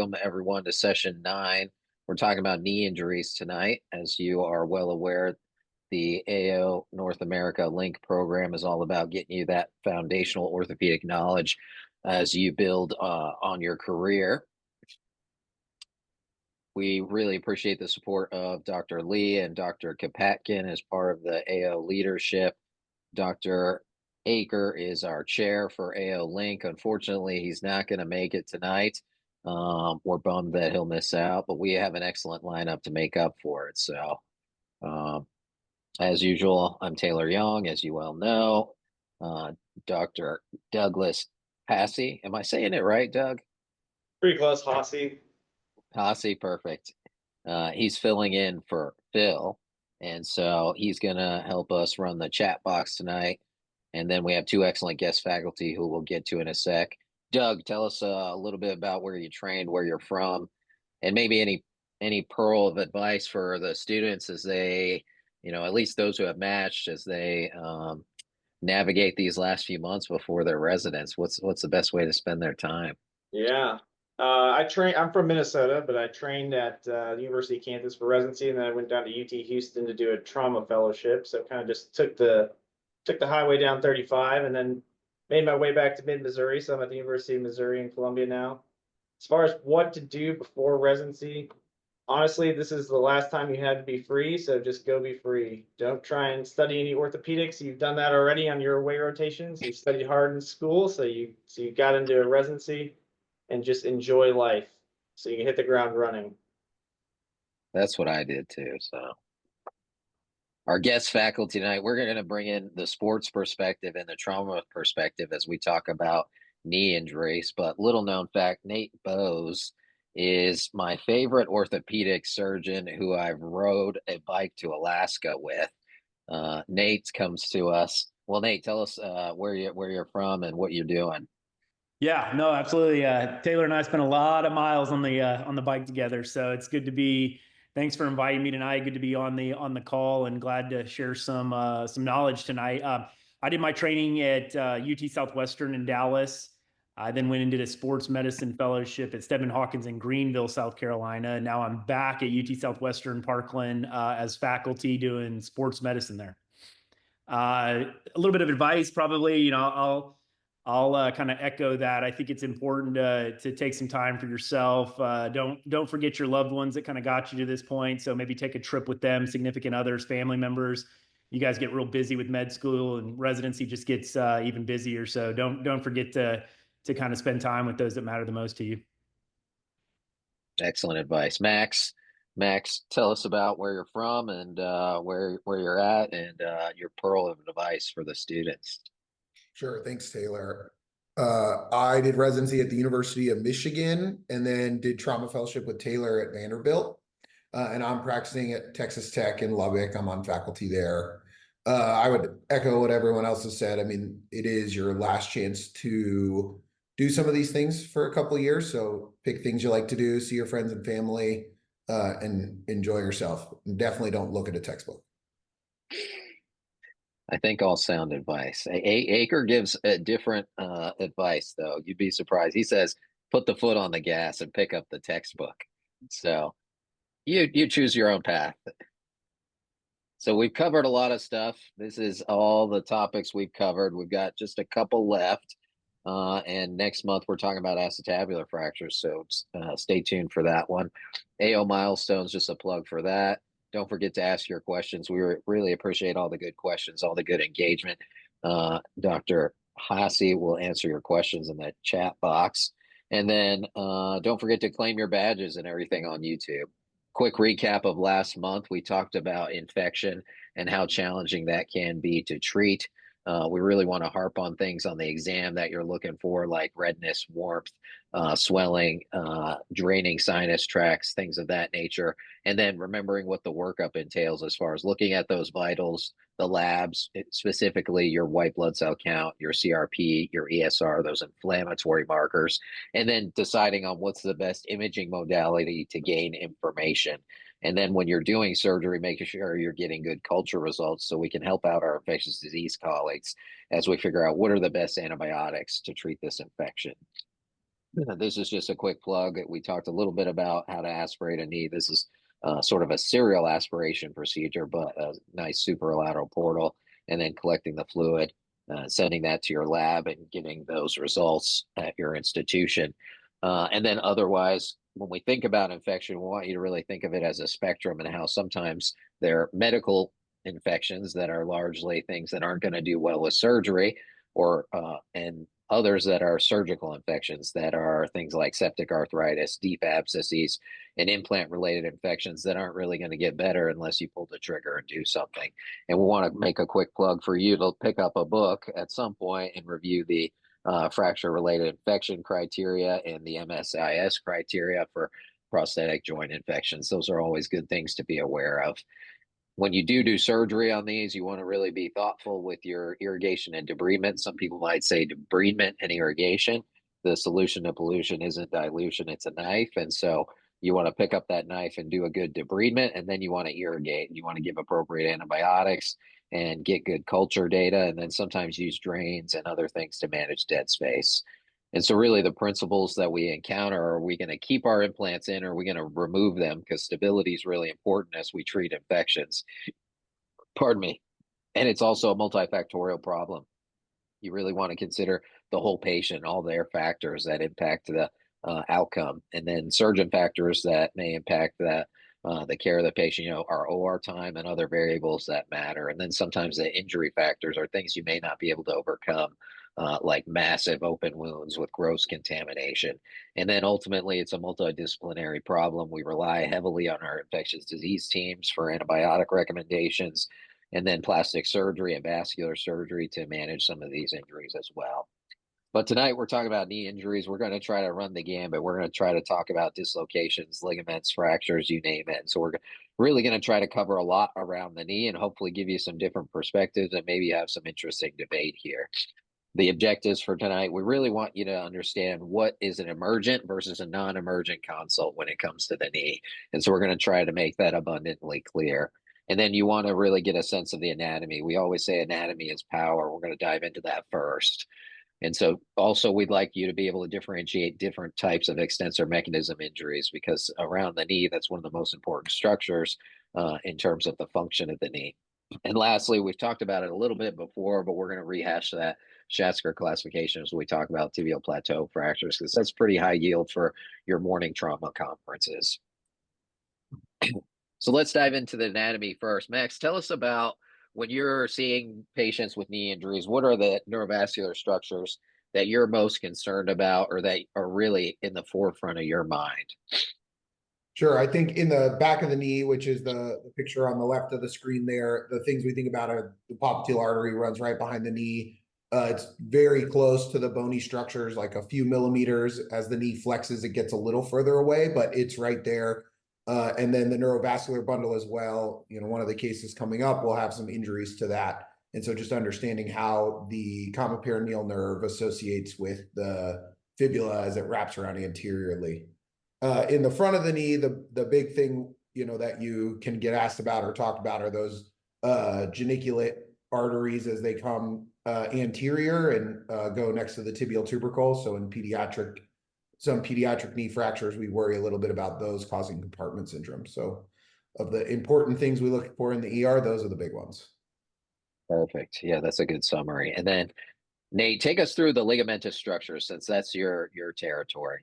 welcome everyone to session 9. We're talking about knee injuries tonight. As you are well aware, the AO North America Link program is all about getting you that foundational orthopedic knowledge as you build on your career. We really appreciate the support of Dr. Lee and Dr. Kapatkin as part of the AO leadership. Dr. Aker is our chair for AO Link. Unfortunately, he's not going to make it tonight. We're bummed that he'll miss out, but we have an excellent lineup to make up for it. So, as usual, I'm Taylor Young, as you well know. Dr. Douglas Passy. Am I saying it right, Doug? Pretty close, Hossy. Passy, perfect. He's filling in for Phil, and so he's going to help us run the chat box tonight. And then we have two excellent guest faculty who we'll get to in a sec. Doug, tell us a little bit about where you trained, where you're from, and maybe any pearl of advice for the students as they, at least those who have matched as they navigate these last few months before their residence. What's the best way to spend their time? Yeah. I'm from Minnesota, but I trained at the University of Kansas for residency, and then I went down to UT Houston to do a trauma fellowship. So kind of just took the highway down 35 and then made my way back to mid-Missouri. So I'm at the University of Missouri in Columbia now. As far as what to do before residency, honestly, this is the last time you had to be free, so just go be free. Don't try and study any orthopedics. You've done that already on your away rotations. You studied hard in school, so you got into a residency, and just enjoy life so you can hit the ground running. That's what I did too. So our guest faculty tonight, we're going to bring in the sports perspective and the trauma perspective as we talk about knee injuries. But little known fact, Nate Bose is my favorite orthopedic surgeon who I've rode a bike to Alaska with. Nate comes to us. Well, Nate, tell us where you're from and what you're doing. Yeah, no, absolutely. Taylor and I spent a lot of miles on the bike together, so it's good to be. Thanks for inviting me tonight. Good to be on the call, and glad to share some knowledge tonight. I did my training at UT Southwestern in Dallas. I then went and did a sports medicine fellowship at Stedman Hawkins in Greenville, South Carolina. Now I'm back at UT Southwestern Parkland as faculty doing sports medicine there. A little bit of advice, probably. I'll kind of echo that. I think it's important to take some time for yourself. Don't forget your loved ones that kind of got you to this point. So maybe take a trip with them, significant others, family members. You guys get real busy with med school, and residency just gets even busier. So don't forget to kind of spend time with those that matter the most to you. Excellent advice, Max. Max, tell us about where you're from and where you're at, and your pearl of advice for the students. Sure. Thanks, Taylor. I did residency at the University of Michigan and then did trauma fellowship with Taylor at Vanderbilt. And I'm practicing at Texas Tech in Lubbock. I'm on faculty there. I would echo what everyone else has said. I mean, it is your last chance to do some of these things for a couple of years. So pick things you like to do, see your friends and family, and enjoy yourself. And definitely don't look at a textbook. I think all sound advice. Aker gives a different advice, though. You'd be surprised. He says, "Put the foot on the gas and pick up the textbook." So you choose your own path. So we've covered a lot of stuff. This is all the topics we've covered. We've got just a couple left, and next month we're talking about acetabular fractures. So stay tuned for that one. AO milestones, just a plug for that. Don't forget to ask your questions. We really appreciate all the good questions, all the good engagement. Dr. Hasse will answer your questions in the chat box. And then don't forget to claim your badges and everything on YouTube. Quick recap of last month. We talked about infection and how challenging that can be to treat. We really want to harp on things on the exam that you're looking for, like redness, warmth, swelling, draining sinus tracts, things of that nature. And then remembering what the workup entails as far as looking at those vitals, the labs, specifically your white blood cell count, your CRP, your ESR, those inflammatory markers, and then deciding on what's the best imaging modality to gain information. And then when you're doing surgery, making sure you're getting good culture results so we can help out our infectious disease colleagues as we figure out what are the best antibiotics to treat this infection. This is just a quick plug. We talked a little bit about how to aspirate a knee. This is sort of a serial aspiration procedure, but a nice superlateral portal, and then collecting the fluid, sending that to your lab, and getting those results at your institution. And then otherwise, when we think about infection, we want you to really think of it as a spectrum, and how sometimes there are medical infections that are largely things that aren't going to do well with surgery, or and others that are surgical infections that are things like septic arthritis, deep abscesses, and implant related infections that aren't really going to get better unless you pull the trigger and do something. And we want to make a quick plug for you to pick up a book at some point and review the fracture related infection criteria and the MSIS criteria for prosthetic joint infections. Those are always good things to be aware of. When you do surgery on these, you want to really be thoughtful with your irrigation and debridement. Some people might say debridement and irrigation. The solution to pollution isn't dilution, it's a knife. And so you want to pick up that knife and do a good debridement, and then you want to irrigate. You want to give appropriate antibiotics and get good culture data, and then sometimes use drains and other things to manage dead space. And so really the principles that we encounter, are we going to keep our implants in, or are we going to remove them? Because stability is really important as we treat infections. Pardon me. And it's also a multifactorial problem. You really want to consider the whole patient, all their factors that impact the outcome, and then surgeon factors that may impact the care of the patient, our OR time and other variables that matter. And then sometimes the injury factors are things you may not be able to overcome, like massive open wounds with gross contamination. And then ultimately, it's a multidisciplinary problem. We rely heavily on our infectious disease teams for antibiotic recommendations, and then plastic surgery and vascular surgery to manage some of these injuries as well. But tonight we're talking about knee injuries. We're going to try to run the gambit. We're going to try to talk about dislocations, ligaments, fractures, you name it. And so we're really going to try to cover a lot around the knee and hopefully give you some different perspectives and maybe have some interesting debate here. The objectives for tonight, we really want you to understand what is an emergent versus a non-emergent consult when it comes to the knee. And so we're going to try to make that abundantly clear. And then you want to really get a sense of the anatomy. We always say anatomy is power. We're going to dive into that first. And so also we'd like you to be able to differentiate different types of extensor mechanism injuries, because around the knee, that's one of the most important structures in terms of the function of the knee. And lastly, we've talked about it a little bit before, but we're going to rehash that Schatzker classification as we talk about tibial plateau fractures, because that's pretty high yield for your morning trauma conferences. So let's dive into the anatomy first. Max, tell us about, when you're seeing patients with knee injuries, what are the neurovascular structures that you're most concerned about, or that are really in the forefront of your mind? Sure. I think in the back of the knee, which is the picture on the left of the screen there, the things we think about are the popliteal artery runs right behind the knee. It's very close to the bony structures, like a few millimeters. As the knee flexes, it gets a little further away, but it's right there. And then the neurovascular bundle as well. One of the cases coming up will have some injuries to that. And so just understanding how the common perineal nerve associates with the fibula as it wraps around anteriorly. In the front of the knee, the big thing, that you can get asked about or talked about are those geniculate arteries as they come anterior and go next to the tibial tubercle. So in some pediatric knee fractures, we worry a little bit about those causing compartment syndrome. So of the important things we look for in the ER, those are the big ones. Perfect. Yeah, that's a good summary. And then Nate, take us through the ligamentous structures, since that's your territory.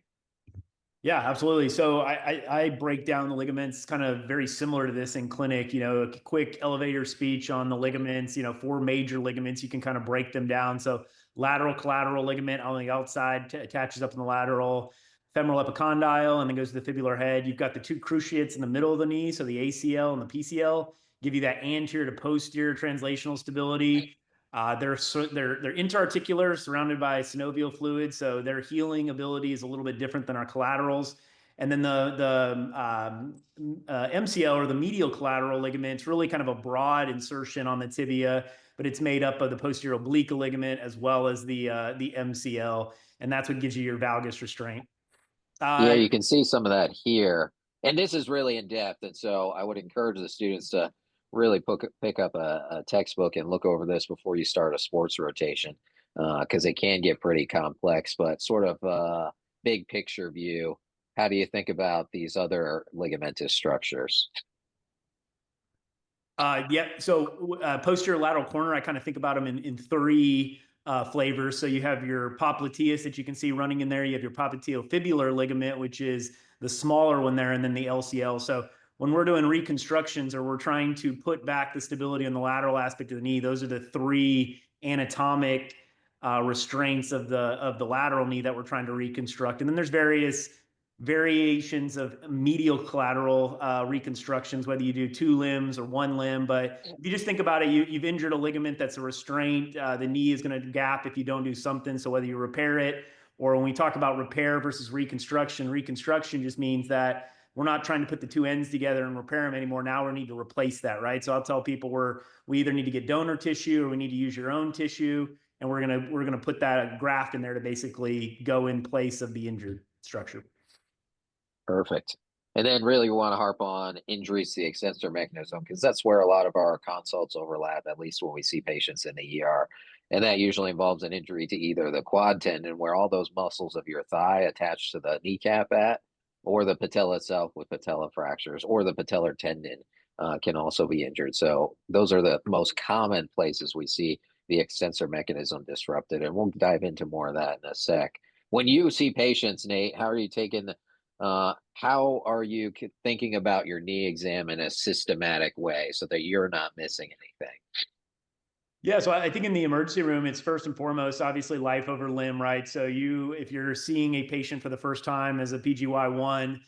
Yeah, absolutely. So I break down the ligaments kind of very similar to this in clinic, a quick elevator speech on the ligaments, 4 major ligaments, you can kind of break them down. So lateral collateral ligament on the outside attaches up in the lateral, femoral epicondyle, and then goes to the fibular head. You've got the 2 cruciates in the middle of the knee. So the ACL and the PCL give you that anterior to posterior translational stability. They're interarticular, surrounded by synovial fluid, so their healing ability is a little bit different than our collaterals. And then the MCL, or the medial collateral ligament, it's really kind of a broad insertion on the tibia, but it's made up of the posterior oblique ligament as well as the MCL, and that's what gives you your valgus restraint. Yeah, you can see some of that here. And this is really in depth. And so I would encourage the students to really pick up a textbook and look over this before you start a sports rotation, because it can get pretty complex. But sort of big picture view, how do you think about these other ligamentous structures? Yeah. So posterior lateral corner, I kind of think about them in three flavors. So you have your popliteus that you can see running in there. You have your popliteofibular ligament, which is the smaller one there, and then the LCL. So when we're doing reconstructions or we're trying to put back the stability on the lateral aspect of the knee, those are the three anatomic restraints of the lateral knee that we're trying to reconstruct. And then there's variations of medial collateral reconstructions, whether you do 2 limbs or 1 limb. But if you just think about it, you've injured a ligament that's a restraint. The knee is going to gap if you don't do something. So whether you repair it, or when we talk about repair versus reconstruction, reconstruction just means that we're not trying to put the two ends together and repair them anymore. Now we need to replace that, right? So I'll tell people we either need to get donor tissue or we need to use your own tissue, and we're gonna put that graft in there to basically go in place of the injured structure. Perfect. And then really we want to harp on injuries to the extensor mechanism because that's where a lot of our consults overlap, at least when we see patients in the ER. And that usually involves an injury to either the quad tendon, where all those muscles of your thigh attach to the kneecap at, or the patella itself with patella fractures, or the patellar tendon can also be injured. So those are the most common places we see the extensor mechanism disrupted. And we'll dive into more of that in a sec. When you see patients, Nate, how are you taking how are you thinking about your knee exam in a systematic way so that you're not missing anything? Yeah, so I think in the emergency room, it's first and foremost, obviously life over limb, right? So if you're seeing a patient for the first time as a PGY1,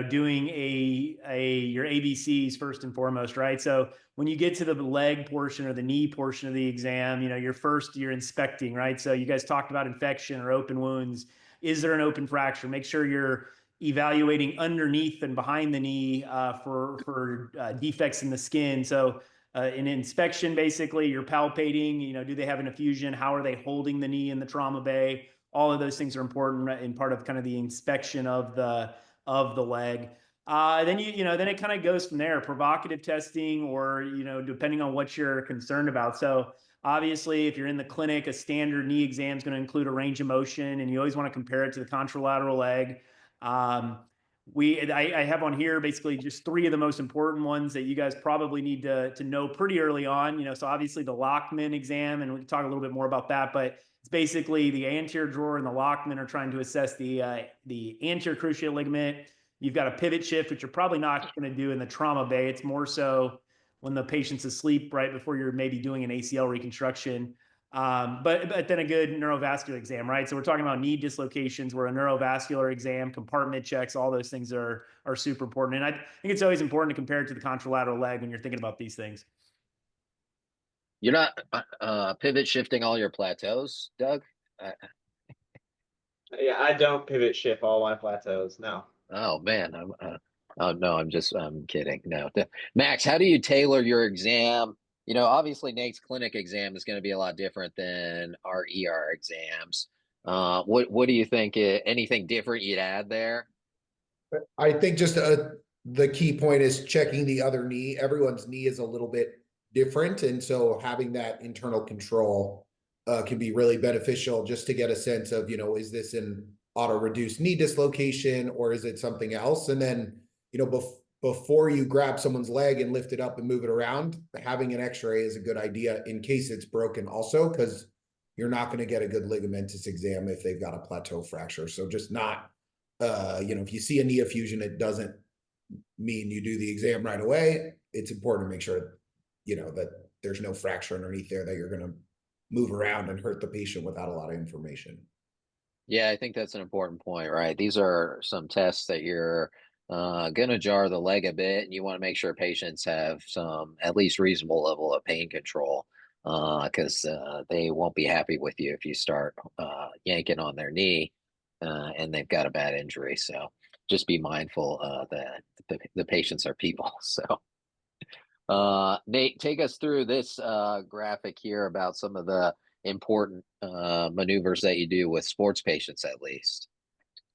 doing your ABCs first and foremost, right? So when you get to the leg portion or the knee portion of the exam, you're inspecting, right? So you guys talked about infection or open wounds. Is there an open fracture? Make sure you're evaluating underneath and behind the knee for defects in the skin. So an inspection, basically, you're palpating, do they have an effusion? How are they holding the knee in the trauma bay? All of those things are important in part of kind of the inspection of the leg. Then then it kind of goes from there. Provocative testing, or depending on what you're concerned about. So obviously, if you're in the clinic, a standard knee exam is going to include a range of motion, and you always want to compare it to the contralateral leg. I have on here basically just three of the most important ones that you guys probably need to know pretty early on. So obviously the Lockman exam, and we can talk a little bit more about that, but it's basically the anterior drawer and the Lockman are trying to assess the anterior cruciate ligament. You've got a pivot shift, which you're probably not going to do in the trauma bay. It's more so when the patient's asleep right before you're maybe doing an ACL reconstruction. But then a good neurovascular exam, right? So we're talking about knee dislocations, where a neurovascular exam, compartment checks, all those things are super important. And I think it's always important to compare it to the contralateral leg when you're thinking about these things. You're not pivot shifting all your plateaus, Doug? Yeah, I don't pivot shift all my plateaus. No. Oh man, oh no, I'm kidding. No, Max, how do you tailor your exam? Obviously Nate's clinic exam is going to be a lot different than our ER exams. What do you think? Anything different you'd add there? I think just the key point is checking the other knee. Everyone's knee is a little bit different, and so having that internal control can be really beneficial just to get a sense of, is this an auto-reduced knee dislocation or is it something else? And then, before you grab someone's leg and lift it up and move it around, having an x-ray is a good idea in case it's broken also, because you're not going to get a good ligamentous exam if they've got a plateau fracture. So just not, if you see a knee effusion, it doesn't mean you do the exam right away. It's important to make sure, that there's no fracture underneath there that you're going to move around and hurt the patient without a lot of information. Yeah, I think that's an important point, right? These are some tests that you're going to jar the leg a bit, and you want to make sure patients have some at least reasonable level of pain control, because they won't be happy with you if you start yanking on their knee and they've got a bad injury. So just be mindful that the patients are people. So Nate, take us through this graphic here about some of the important maneuvers that you do with sports patients, at least.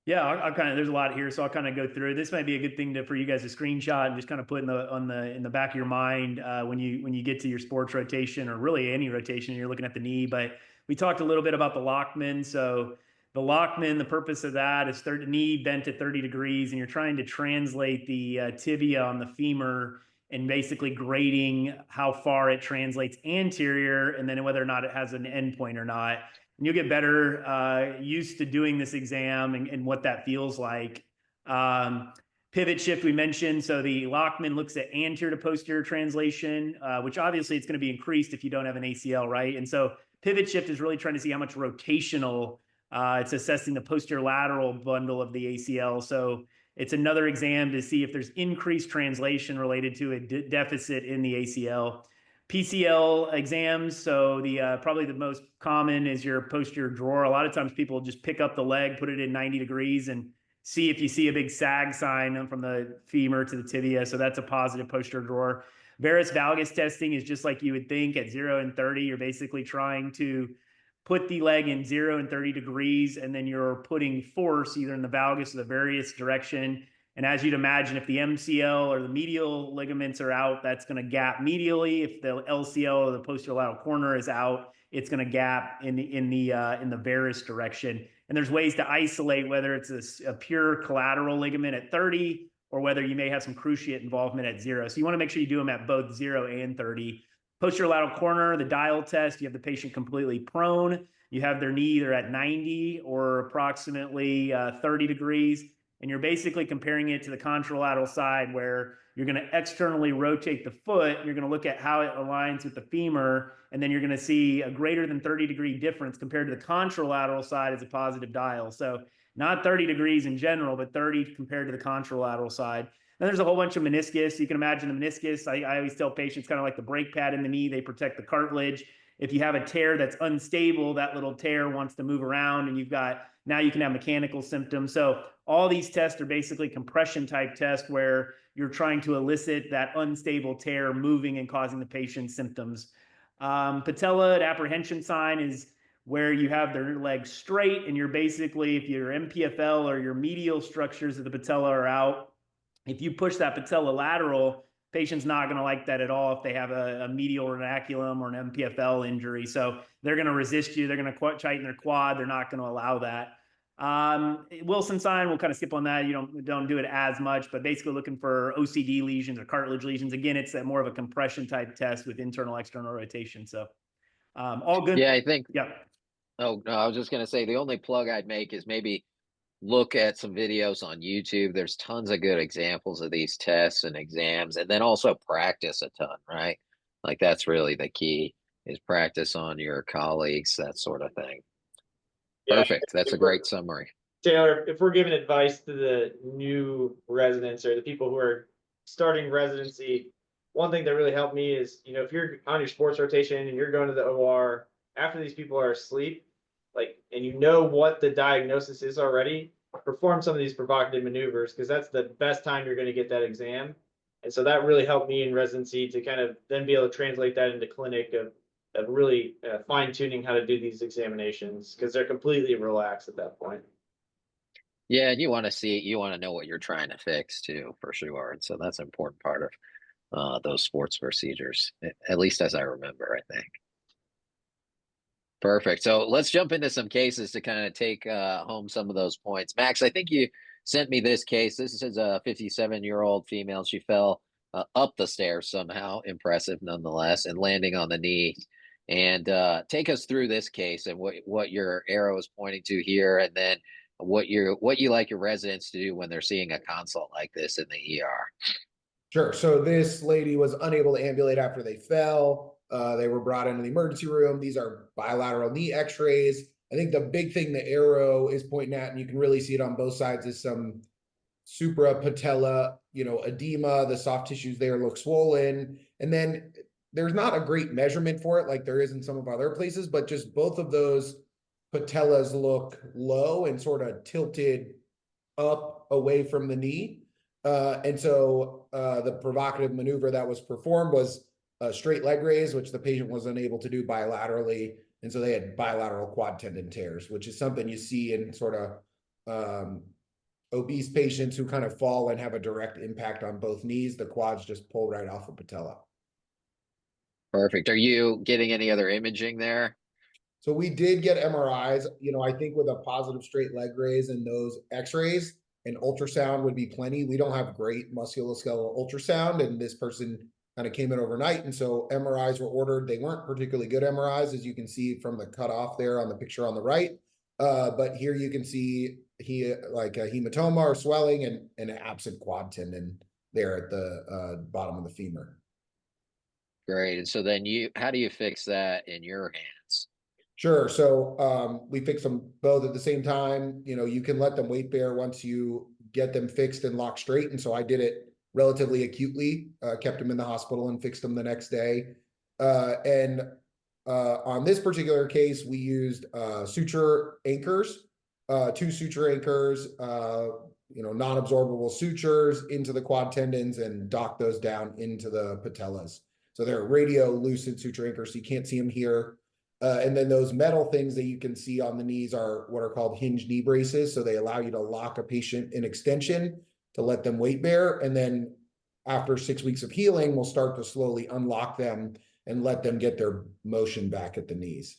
Yeah, I'll kind of, there's a lot here, so I'll kind of go through. This might be a good thing for you guys to screenshot and just kind of put in the back of your mind when you get to your sports rotation, or really any rotation, and you're looking at the knee. But we talked a little bit about the Lockman. So the Lockman, the purpose of that is knee bent at 30 degrees, and you're trying to translate the tibia on the femur and basically grading how far it translates anterior, and then whether or not it has an endpoint or not. And you'll get better used to doing this exam and what that feels like. Pivot shift we mentioned. So the Lockman looks at anterior to posterior translation, which obviously it's going to be increased if you don't have an ACL, right? And so pivot shift is really trying to see how much rotational, it's assessing the posterior lateral bundle of the ACL. So it's another exam to see if there's increased translation related to a deficit in the ACL. PCL exams, so the probably the most common is your posterior drawer. A lot of times people just pick up the leg, put it in 90 degrees, and see if you see a big sag sign from the femur to the tibia. So that's a positive posterior drawer. Varus valgus testing is just like you would think at 0 and 30. You're basically trying to put the leg in 0 and 30 degrees, and then you're putting force either in the valgus or the varus direction. And as you'd imagine, if the MCL or the medial ligaments are out, that's going to gap medially. If the LCL or the posterolateral corner is out, it's going to gap in the varus direction. And there's ways to isolate whether it's a pure collateral ligament at 30 or whether you may have some cruciate involvement at 0. So you want to make sure you do them at both 0 and 30. Posterolateral corner, the dial test, you have the patient completely prone. You have their knee either at 90 or approximately 30 degrees. And you're basically comparing it to the contralateral side where you're going to externally rotate the foot. You're going to look at how it aligns with the femur, and then you're going to see a greater than 30-degree difference compared to the contralateral side as a positive dial. So not 30 degrees in general, but 30 compared to the contralateral side. Then there's a whole bunch of meniscus. You can imagine the meniscus. I always tell patients kind of like the brake pad in the knee. They protect the cartilage. If you have a tear that's unstable, that little tear wants to move around, and now you can have mechanical symptoms. So all these tests are basically compression type tests where you're trying to elicit that unstable tear moving and causing the patient's symptoms. Patella apprehension sign is where you have their leg straight, and you're basically, if your MPFL or your medial structures of the patella are out, if you push that patella lateral, patient's not going to like that at all if they have a medial reticulum or an MPFL injury. So they're going to resist you. They're going to tighten their quad. They're not going to allow that. Wilson sign, we'll kind of skip on that. You don't do it as much, but basically looking for OCD lesions or cartilage lesions. Again, it's more of a compression type test with internal, external rotation. So all good. Yeah, I think. Yeah. Oh, no, I was just going to say the only plug I'd make is maybe look at some videos on YouTube. There's tons of good examples of these tests and exams, and then also practice a ton, right? Like that's really the key is practice on your colleagues, that sort of thing. Yeah. Perfect. That's a great summary. Taylor, if we're giving advice to the new residents or the people who are starting residency, one thing that really helped me is, if you're on your sports rotation and you're going to the OR after these people are asleep, and you know what the diagnosis is already, perform some of these provocative maneuvers because that's the best time you're going to get that exam. And so that really helped me in residency to kind of then be able to translate that into clinic of really fine tuning how to do these examinations because they're completely relaxed at that point. Yeah, and you want to know what you're trying to fix too, for sure. And so that's an important part of those sports procedures, at least as I remember, I think. Perfect. So let's jump into some cases to kind of take home some of those points. Max, I think you sent me this case. This is a 57-year-old female. She fell up the stairs somehow, impressive nonetheless, and landing on the knee. And take us through this case and what your arrow is pointing to here, and then what you like your residents to do when they're seeing a consult like this in the ER. Sure. So this lady was unable to ambulate after they fell. They were brought into the emergency room. These are bilateral knee x-rays. I think the big thing the arrow is pointing at, and you can really see it on both sides, is some suprapatella, edema. The soft tissues there look swollen. And then there's not a great measurement for it like there is in some of other places, but just both of those patellas look low and sort of tilted up away from the knee. And so the provocative maneuver that was performed was a straight leg raise, which the patient was unable to do bilaterally. And so they had bilateral quad tendon tears, which is something you see in sort of obese patients who kind of fall and have a direct impact on both knees. The quads just pull right off of patella. Perfect. Are you getting any other imaging there? So we did get MRIs, I think with a positive straight leg raise and those x-rays, and ultrasound would be plenty. We don't have great musculoskeletal ultrasound, and this person kind of came in overnight. And so MRIs were ordered. They weren't particularly good MRIs, as you can see from the cutoff there on the picture on the right. But here you can see like a hematoma or swelling and an absent quad tendon there at the bottom of the femur. Great. And so then how do you fix that in your hands? Sure. So we fix them both at the same time. You can let them weight bear once you get them fixed and locked straight. And so I did it relatively acutely, kept them in the hospital and fixed them the next day. And on this particular case, we used suture anchors, 2 suture anchors, non-absorbable sutures into the quad tendons and dock those down into the patellas. So they're radio lucid suture anchors, so you can't see them here. And then those metal things that you can see on the knees are what are called hinge knee braces. So they allow you to lock a patient in extension to let them weight bear. And then after 6 weeks of healing, we'll start to slowly unlock them and let them get their motion back at the knees.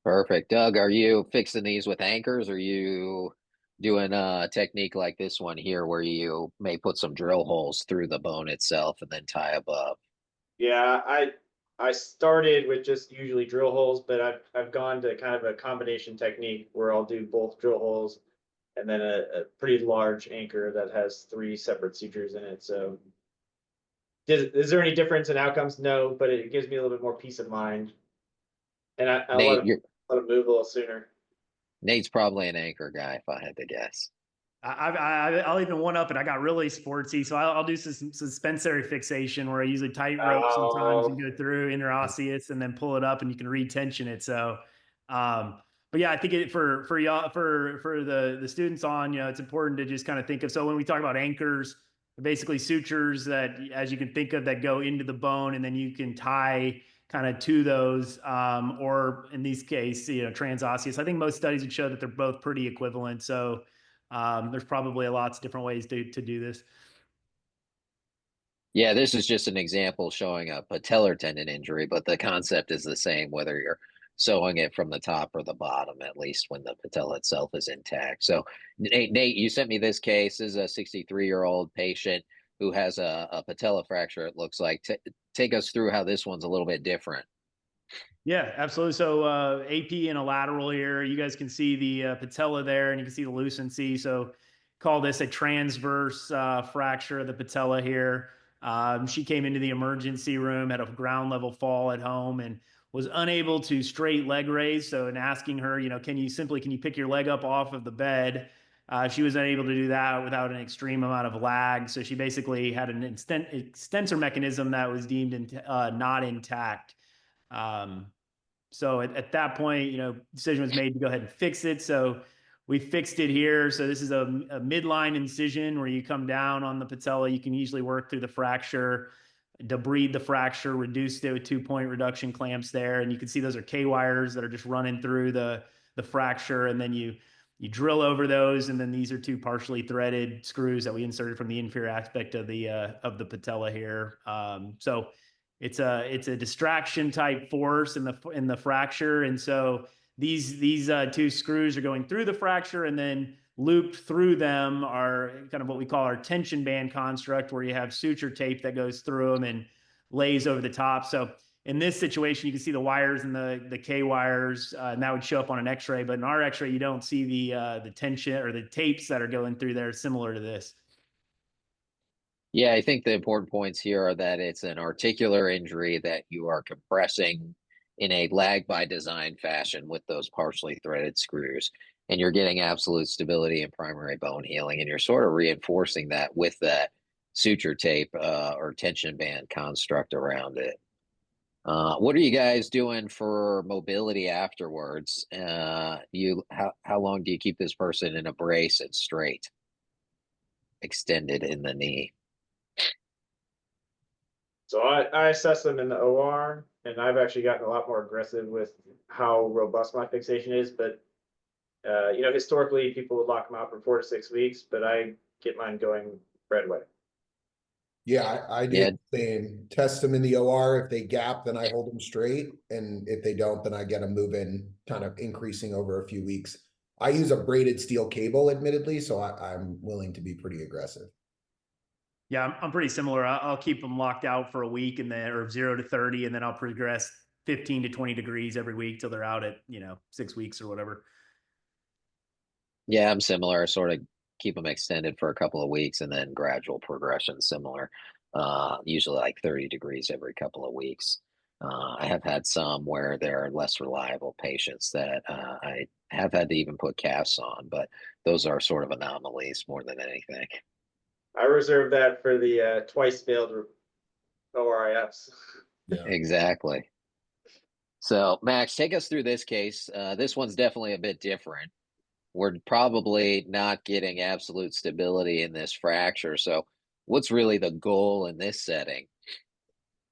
Perfect. Doug, are you fixing these with anchors? Or are you doing a technique like this one here where you may put some drill holes through the bone itself and then tie above? Yeah, I started with just usually drill holes, but I've gone to kind of a combination technique where I'll do both drill holes and then a pretty large anchor that has 3 separate sutures in it. So is there any difference in outcomes? No, but it gives me a little bit more peace of mind. And I Nate, let it move a little sooner. Nate's probably an anchor guy, if I had to guess. I'll even one up it. I got really sportsy, so I'll do some suspensory fixation where I usually tight rope sometimes and go through interosseous and then pull it up, and you can retension it. So, but yeah, I think for y'all for the students on, it's important to just kind of think of. So when we talk about anchors, basically sutures that, as you can think of, that go into the bone, and then you can tie kind of to those, or in these cases, transosseous. I think most studies would show that they're both pretty equivalent. So. There's probably lots of different ways to do this. Yeah, this is just an example showing a patellar tendon injury, but the concept is the same whether you're sewing it from the top or the bottom, at least when the patella itself is intact. So, Nate, you sent me this case. This is a 63-year-old patient who has a patella fracture, it looks like. Take us through how this one's a little bit different. Yeah, absolutely. So AP and a lateral here, you guys can see the patella there, and you can see the lucency. So call this a transverse fracture of the patella here. She came into the emergency room, had a ground level fall at home, and was unable to straight leg raise. So in asking her, can you pick your leg up off of the bed? She was unable to do that without an extreme amount of lag. So she basically had an extensor mechanism that was deemed not intact. So at that point, decision was made to go ahead and fix it. So we fixed it here. So this is a midline incision where you come down on the patella. You can usually work through the fracture, debride the fracture, reduce it with 2-point reduction clamps there. And you can see those are K wires that are just running through the fracture. And then you drill over those. And then these are 2 partially threaded screws that we inserted from the inferior aspect of the patella here. So it's a distraction type force in the fracture, and so these 2 screws are going through the fracture, and then looped through them are kind of what we call our tension band construct, where you have suture tape that goes through them and lays over the top. So in this situation, you can see the wires and the K wires, and that would show up on an X-ray. But in our X-ray, you don't see the tension or the tapes that are going through there, similar to this. Yeah, I think the important points here are that it's an articular injury that you are compressing in a lag by design fashion with those partially threaded screws, and you're getting absolute stability and primary bone healing, and you're sort of reinforcing that with that suture tape or tension band construct around it. What are you guys doing for mobility afterwards? How long do you keep this person in a brace and straight, extended in the knee? So I assess them in the OR, and I've actually gotten a lot more aggressive with how robust my fixation is. But historically, people would lock them out for 4 to 6 weeks, but I get mine going right away. Yeah, I Yeah, did the same. Test them in the OR. If they gap, then I hold them straight. And if they don't, then I get them moving, kind of increasing over a few weeks. I use a braided steel cable, admittedly, so I'm willing to be pretty aggressive. Yeah, I'm pretty similar. I'll keep them locked out for a week and then, or 0 to 30, and then I'll progress 15 to 20 degrees every week till they're out at, 6 weeks or whatever. yeah, I'm similar. Sort of keep them extended for a couple of weeks and then gradual progression similar. Usually like 30 degrees every couple of weeks. I have had some where there are less reliable patients that I have had to even put casts on, but those are sort of anomalies more than anything. I reserve that for the twice failed ORIFs. Yeah. Exactly. So, Max, take us through this case. This one's definitely a bit different. We're probably not getting absolute stability in this fracture. So, what's really the goal in this setting?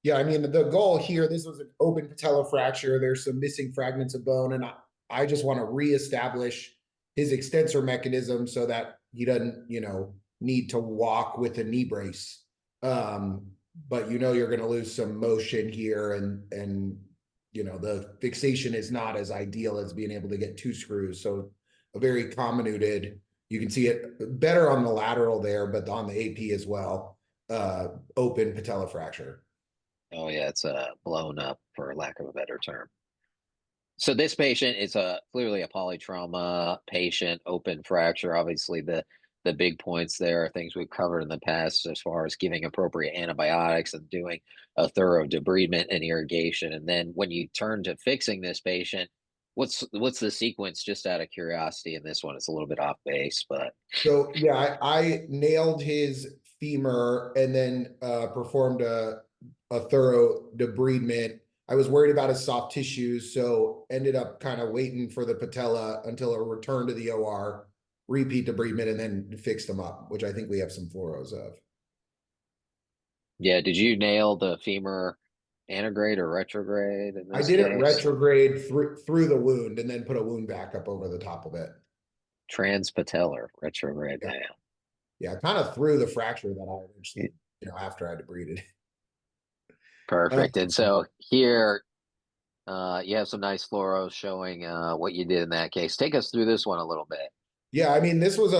Yeah, I mean, the goal here, this was an open patella fracture. There's some missing fragments of bone, and I just want to reestablish his extensor mechanism so that he doesn't, need to walk with a knee brace. But you're going to lose some motion here, and the fixation is not as ideal as being able to get two screws. So a very comminuted, you can see it better on the lateral there, but on the AP as well. Open patella fracture. Oh, yeah, it's blown up for lack of a better term. So this patient is clearly a polytrauma patient, open fracture. Obviously, the big points there are things we've covered in the past as far as giving appropriate antibiotics and doing a thorough debridement and irrigation. And then when you turn to fixing this patient, what's the sequence? Just out of curiosity, in this one, it's a little bit off base, but So yeah, I nailed his femur and then performed a thorough debridement. I was worried about his soft tissues, so ended up kind of waiting for the patella until it returned to the OR, repeat debridement, and then fix them up, which I think we have some fluoros of. yeah, did you nail the femur antegrade or retrograde in I this did it case? retrograde through the wound and then put a wound backup over the top of it. Transpatellar retrograde. Yeah, Yeah. yeah, kind of through the fracture that I eventually, after I debrided. Perfect. And so here, you have some nice fluoros showing what you did in that case. Take us through this one a little bit. Yeah, I mean, this was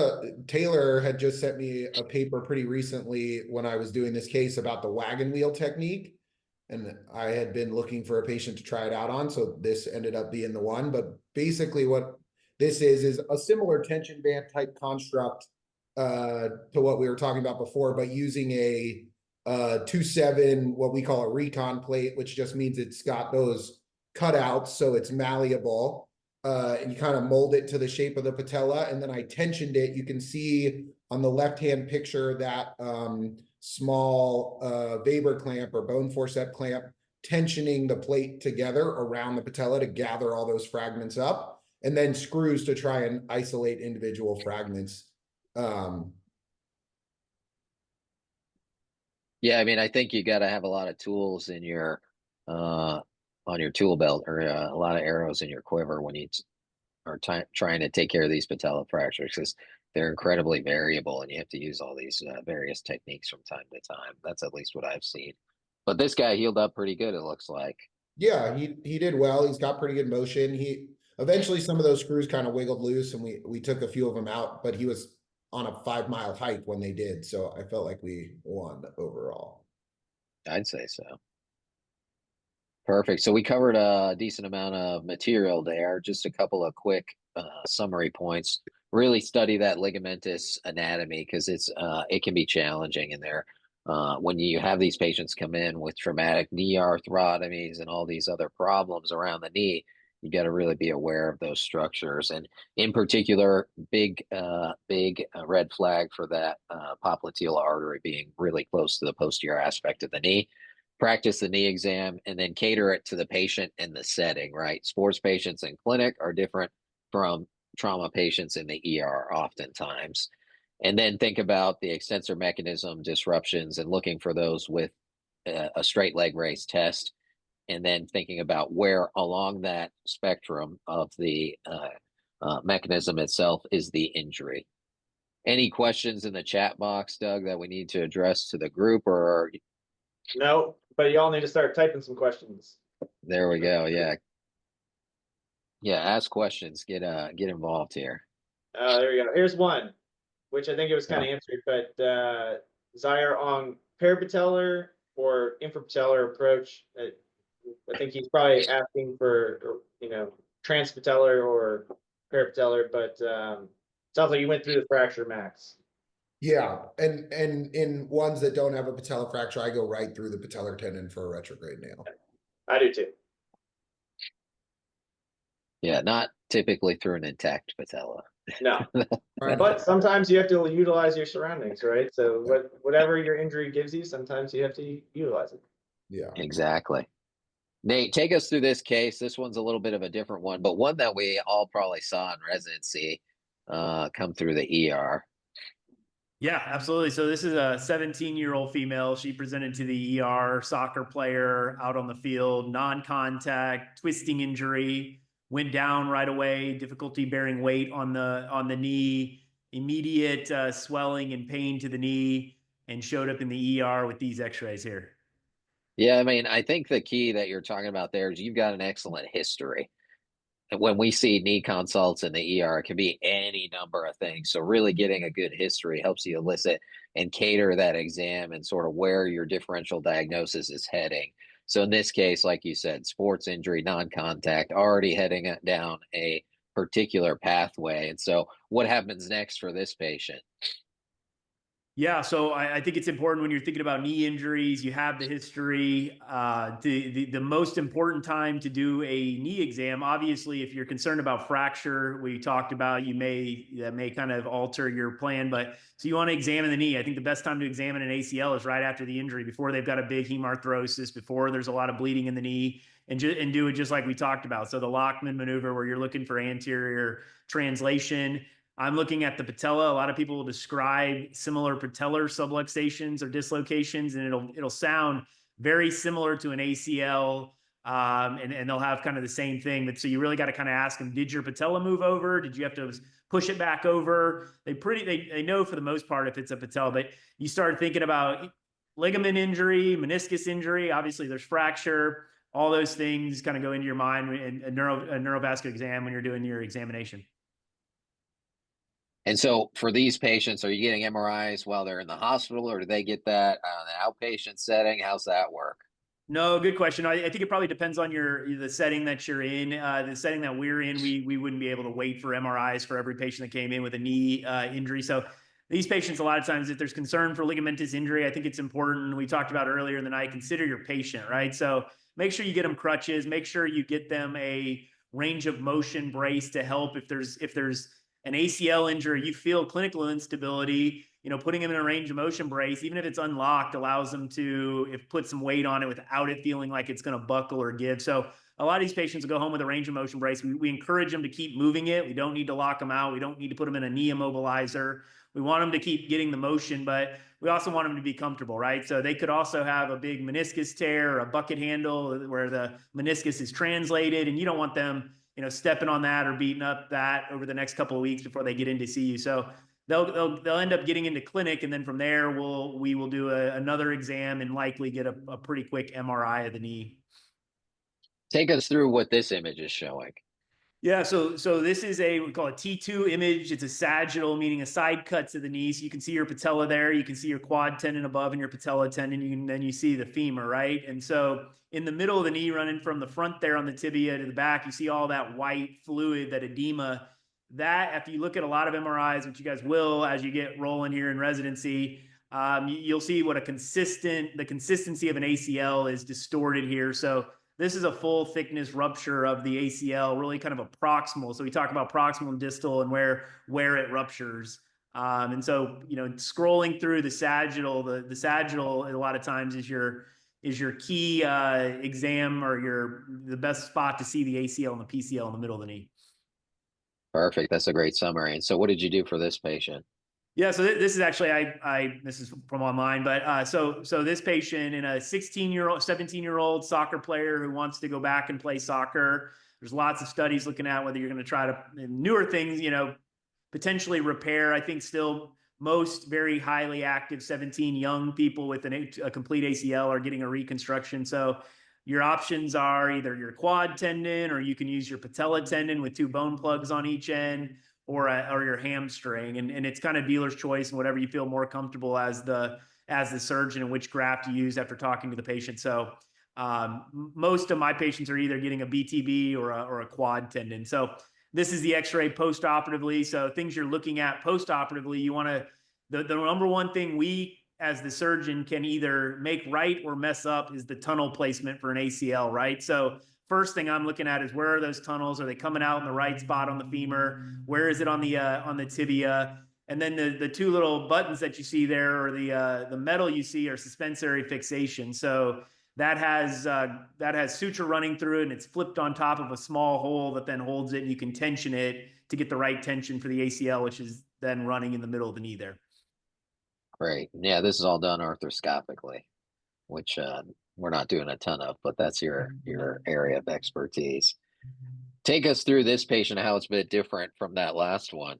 Taylor had just sent me a paper pretty recently when I was doing this case about the wagon wheel technique. And I had been looking for a patient to try it out on. So this ended up being the one. But basically, what this is a similar tension band type construct to what we were talking about before, but using a 2-7, what we call a recon plate, which just means it's got those cutouts. So it's malleable. And you kind of mold it to the shape of the patella. And then I tensioned it. You can see on the left-hand picture that small Weber clamp or bone forcep clamp tensioning the plate together around the patella to gather all those fragments up, and then screws to try and isolate individual fragments. Yeah, I mean, I think you got to have a lot of tools in your on your tool belt, or a lot of arrows in your quiver when you are trying to take care of these patella fractures, because they're incredibly variable and you have to use all these various techniques from time to time. That's at least what I've seen. But this guy healed up pretty good, it looks like. Yeah, he did well. He's got pretty good motion. He eventually, some of those screws kind of wiggled loose, and we took a few of them out. But he was on a 5-mile hike when they did, so I felt like we won overall. I'd say so. Perfect. So we covered a decent amount of material there. Just a couple of quick summary points. Really study that ligamentous anatomy, because it can be challenging in there. When you have these patients come in with traumatic knee arthrotomies and all these other problems around the knee, you got to really be aware of those structures. And in particular, big red flag for that popliteal artery being really close to the posterior aspect of the knee. Practice the knee exam and then cater it to the patient and the setting, right? Sports patients in clinic are different from trauma patients in the ER oftentimes. And then think about the extensor mechanism disruptions and looking for those with a straight leg raise test. And then thinking about where along that spectrum of the mechanism itself is the injury. Any questions in the chat box, Doug, that we need to address to the group, or No, but y'all need to start typing some questions. there we go. Yeah. Yeah. Ask questions. Get involved here. There we go. Here's one, which I think it was kind of Yeah. answered, but Zaire on parapatellar or infrapatellar approach. I think he's probably asking for, transpatellar or parapatellar, but sounds like you went through the fracture max. Yeah, and in ones that don't have a patella fracture, I go right through the patellar tendon for a retrograde nail. I do too. Yeah. Not typically through an intact patella. No, Right. but sometimes you have to utilize your surroundings, right? So whatever your injury gives you, sometimes you have to utilize it. Yeah. Exactly. Nate, take us through this case. This one's a little bit of a different one, but one that we all probably saw in residency come through the ER. Yeah, absolutely. So this is a 17-year-old female. She presented to the ER, soccer player out on the field, non-contact, twisting injury, went down right away, difficulty bearing weight on the knee, immediate swelling and pain to the knee, and showed up in the ER with these x-rays here. Yeah, I mean, I think the key that you're talking about there is you've got an excellent history. And when we see knee consults in the ER, it can be any number of things. So really getting a good history helps you elicit and cater that exam and sort of where your differential diagnosis is heading. So in this case, like you said, sports injury, non-contact, already heading down a particular pathway. And so what happens next for this patient? Yeah, so I think it's important when you're thinking about knee injuries, you have the history. The most important time to do a knee exam, obviously, if you're concerned about fracture, we talked about, that may kind of alter your plan. But so you want to examine the knee. I think the best time to examine an ACL is right after the injury, before they've got a big hemarthrosis, before there's a lot of bleeding in the knee, and do it just like we talked about. So the Lockman maneuver, where you're looking for anterior translation. I'm looking at the patella. A lot of people will describe similar patellar subluxations or dislocations, and it'll sound very similar to an ACL, and they'll have kind of the same thing. But so you really got to kind of ask them: did your patella move over? Did you have to push it back over? They know for the most part if it's a patella, but you start thinking about ligament injury, meniscus injury. Obviously, there's fracture. All those things kind of go into your mind in a neurovascular exam when you're doing your examination. And so for these patients, are you getting MRIs while they're in the hospital, or do they get that on an outpatient setting? How's that work? No, good question. I think it probably depends on the setting that you're in. The setting that we're in, we wouldn't be able to wait for MRIs for every patient that came in with a knee injury. So these patients, a lot of times, if there's concern for ligamentous injury, I think it's important. We talked about earlier in the night, consider your patient, right? So make sure you get them crutches. Make sure you get them a range of motion brace to help if there's an ACL injury, you feel clinical instability, putting them in a range of motion brace, even if it's unlocked, allows them to put some weight on it without it feeling like it's going to buckle or give. So a lot of these patients will go home with a range of motion brace. We encourage them to keep moving it. We don't need to lock them out. We don't need to put them in a knee immobilizer. We want them to keep getting the motion, but we also want them to be comfortable, right? So they could also have a big meniscus tear or a bucket handle where the meniscus is translated, and you don't want them stepping on that or beating up that over the next couple of weeks before they get in to see you. So they'll end up getting into clinic, and then from there we will do another exam and likely get a pretty quick MRI of the knee. Take us through what this image is showing. Yeah, so this is we call it T2 image. It's a sagittal, meaning a side cut to the knee. So you can see your patella there. You can see your quad tendon above and your patella tendon. Then you see the femur, right? And so in the middle of the knee, running from the front there on the tibia to the back, you see all that white fluid, that edema. That, after you look at a lot of MRIs, which you guys will as you get rolling here in residency, you'll see what the consistency of an ACL is distorted here. So this is a full thickness rupture of the ACL, really kind of a proximal. So we talk about proximal and distal and where it ruptures. And so, scrolling through the sagittal, the sagittal a lot of times is your key exam, or the best spot to see the ACL and the PCL in the middle of the knee. Perfect. That's a great summary. And so what did you do for this patient? Yeah, so this is actually this is from online, but so this patient, in a 17-year-old soccer player who wants to go back and play soccer. There's lots of studies looking at whether you're going to try to, newer things, potentially repair. I think still most very highly active 17 young people with a complete ACL are getting a reconstruction. So your options are either your quad tendon, or you can use your patella tendon with 2 bone plugs on each end, or your hamstring. And it's kind of dealer's choice and whatever you feel more comfortable as the surgeon, and which graft you use after talking to the patient. So most of my patients are either getting a BTB or a quad tendon. So this is the X-ray post-operatively. So things you're looking at post-operatively, you want to, the number one thing we as the surgeon can either make right or mess up is the tunnel placement for an ACL, right? So first thing I'm looking at is, where are those tunnels? Are they coming out in the right spot on the femur? Where is it on the tibia? And then the 2 little buttons that you see there, or the metal you see, are suspensory fixation. So that has suture running through it, and it's flipped on top of a small hole that then holds it, and you can tension it to get the right tension for the ACL, which is then running in the middle of the knee there. Great. Yeah, this is all done arthroscopically, which we're not doing a ton of, but that's your area of expertise. Take us through this patient, how it's a bit different from that last one.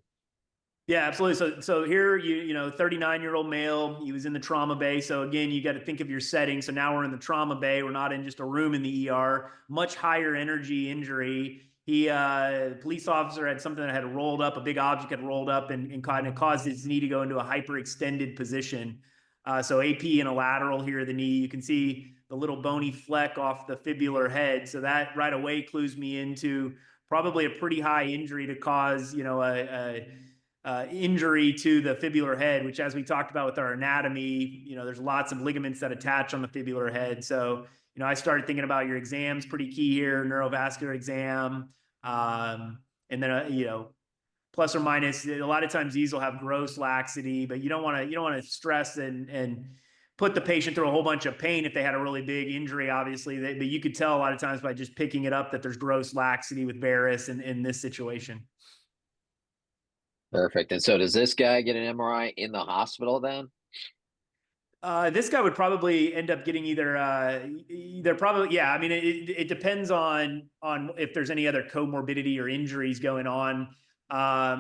Yeah, absolutely. So here, 39-year-old male, he was in the trauma bay. So again, you got to think of your setting. So now we're in the trauma bay. We're not in just a room in the ER. Much higher energy injury. Police officer had something that had rolled up, a big object had rolled up and kind of caused his knee to go into a hyperextended position. So AP in a lateral here of the knee. You can see the little bony fleck off the fibular head. So that right away clues me into probably a pretty high injury to cause, injury to the fibular head, which, as we talked about with our anatomy, there's lots of ligaments that attach on the fibular head. So, I started thinking about your exams, pretty key here, neurovascular exam. And then, plus or minus, a lot of times these will have gross laxity, but you don't want to stress and put the patient through a whole bunch of pain if they had a really big injury, obviously. But you could tell a lot of times by just picking it up that there's gross laxity with varus in this situation. Perfect. And so does this guy get an MRI in the hospital then? This guy would probably end up getting either probably, yeah. I mean, it depends on if there's any other comorbidity or injuries going on.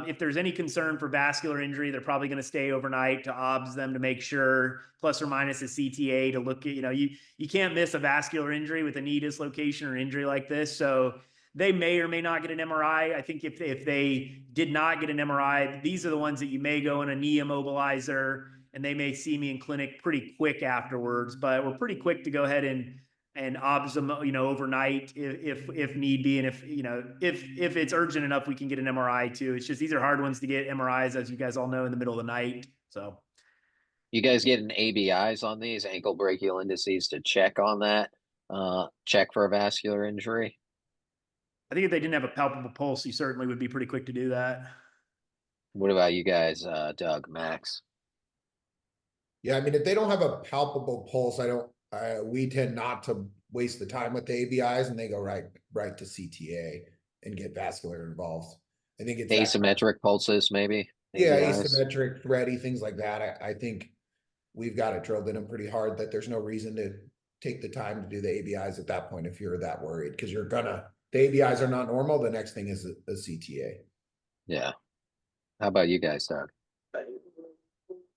If there's any concern for vascular injury, they're probably going to stay overnight to obs them to make sure, plus or minus a CTA to look at, you can't miss a vascular injury with a knee dislocation or injury like this. So they may or may not get an MRI. I think if they did not get an MRI, these are the ones that you may go in a knee immobilizer, and they may see me in clinic pretty quick afterwards. But we're pretty quick to go ahead and obs them, overnight if need be, and if it's urgent enough, we can get an MRI too. It's just these are hard ones to get MRIs, as you guys all know, in the middle of the night. So you guys getting ABIs on these, ankle brachial indices, to check on that, check for a vascular injury? I think if they didn't have a palpable pulse, you certainly would be pretty quick to do that. What about you guys, Doug, Max? Yeah, I mean, if they don't have a palpable pulse, we tend not to waste the time with the ABIs, and they go right to CTA and get vascular involved. I think it's asymmetric pulses, maybe. Yeah, ABIs. Asymmetric, thready, things like that. I think we've got it drilled in them pretty hard that there's no reason to take the time to do the ABIs at that point if you're that worried, because the ABIs are not normal. The next thing is a CTA. Yeah. How about you guys, Doug?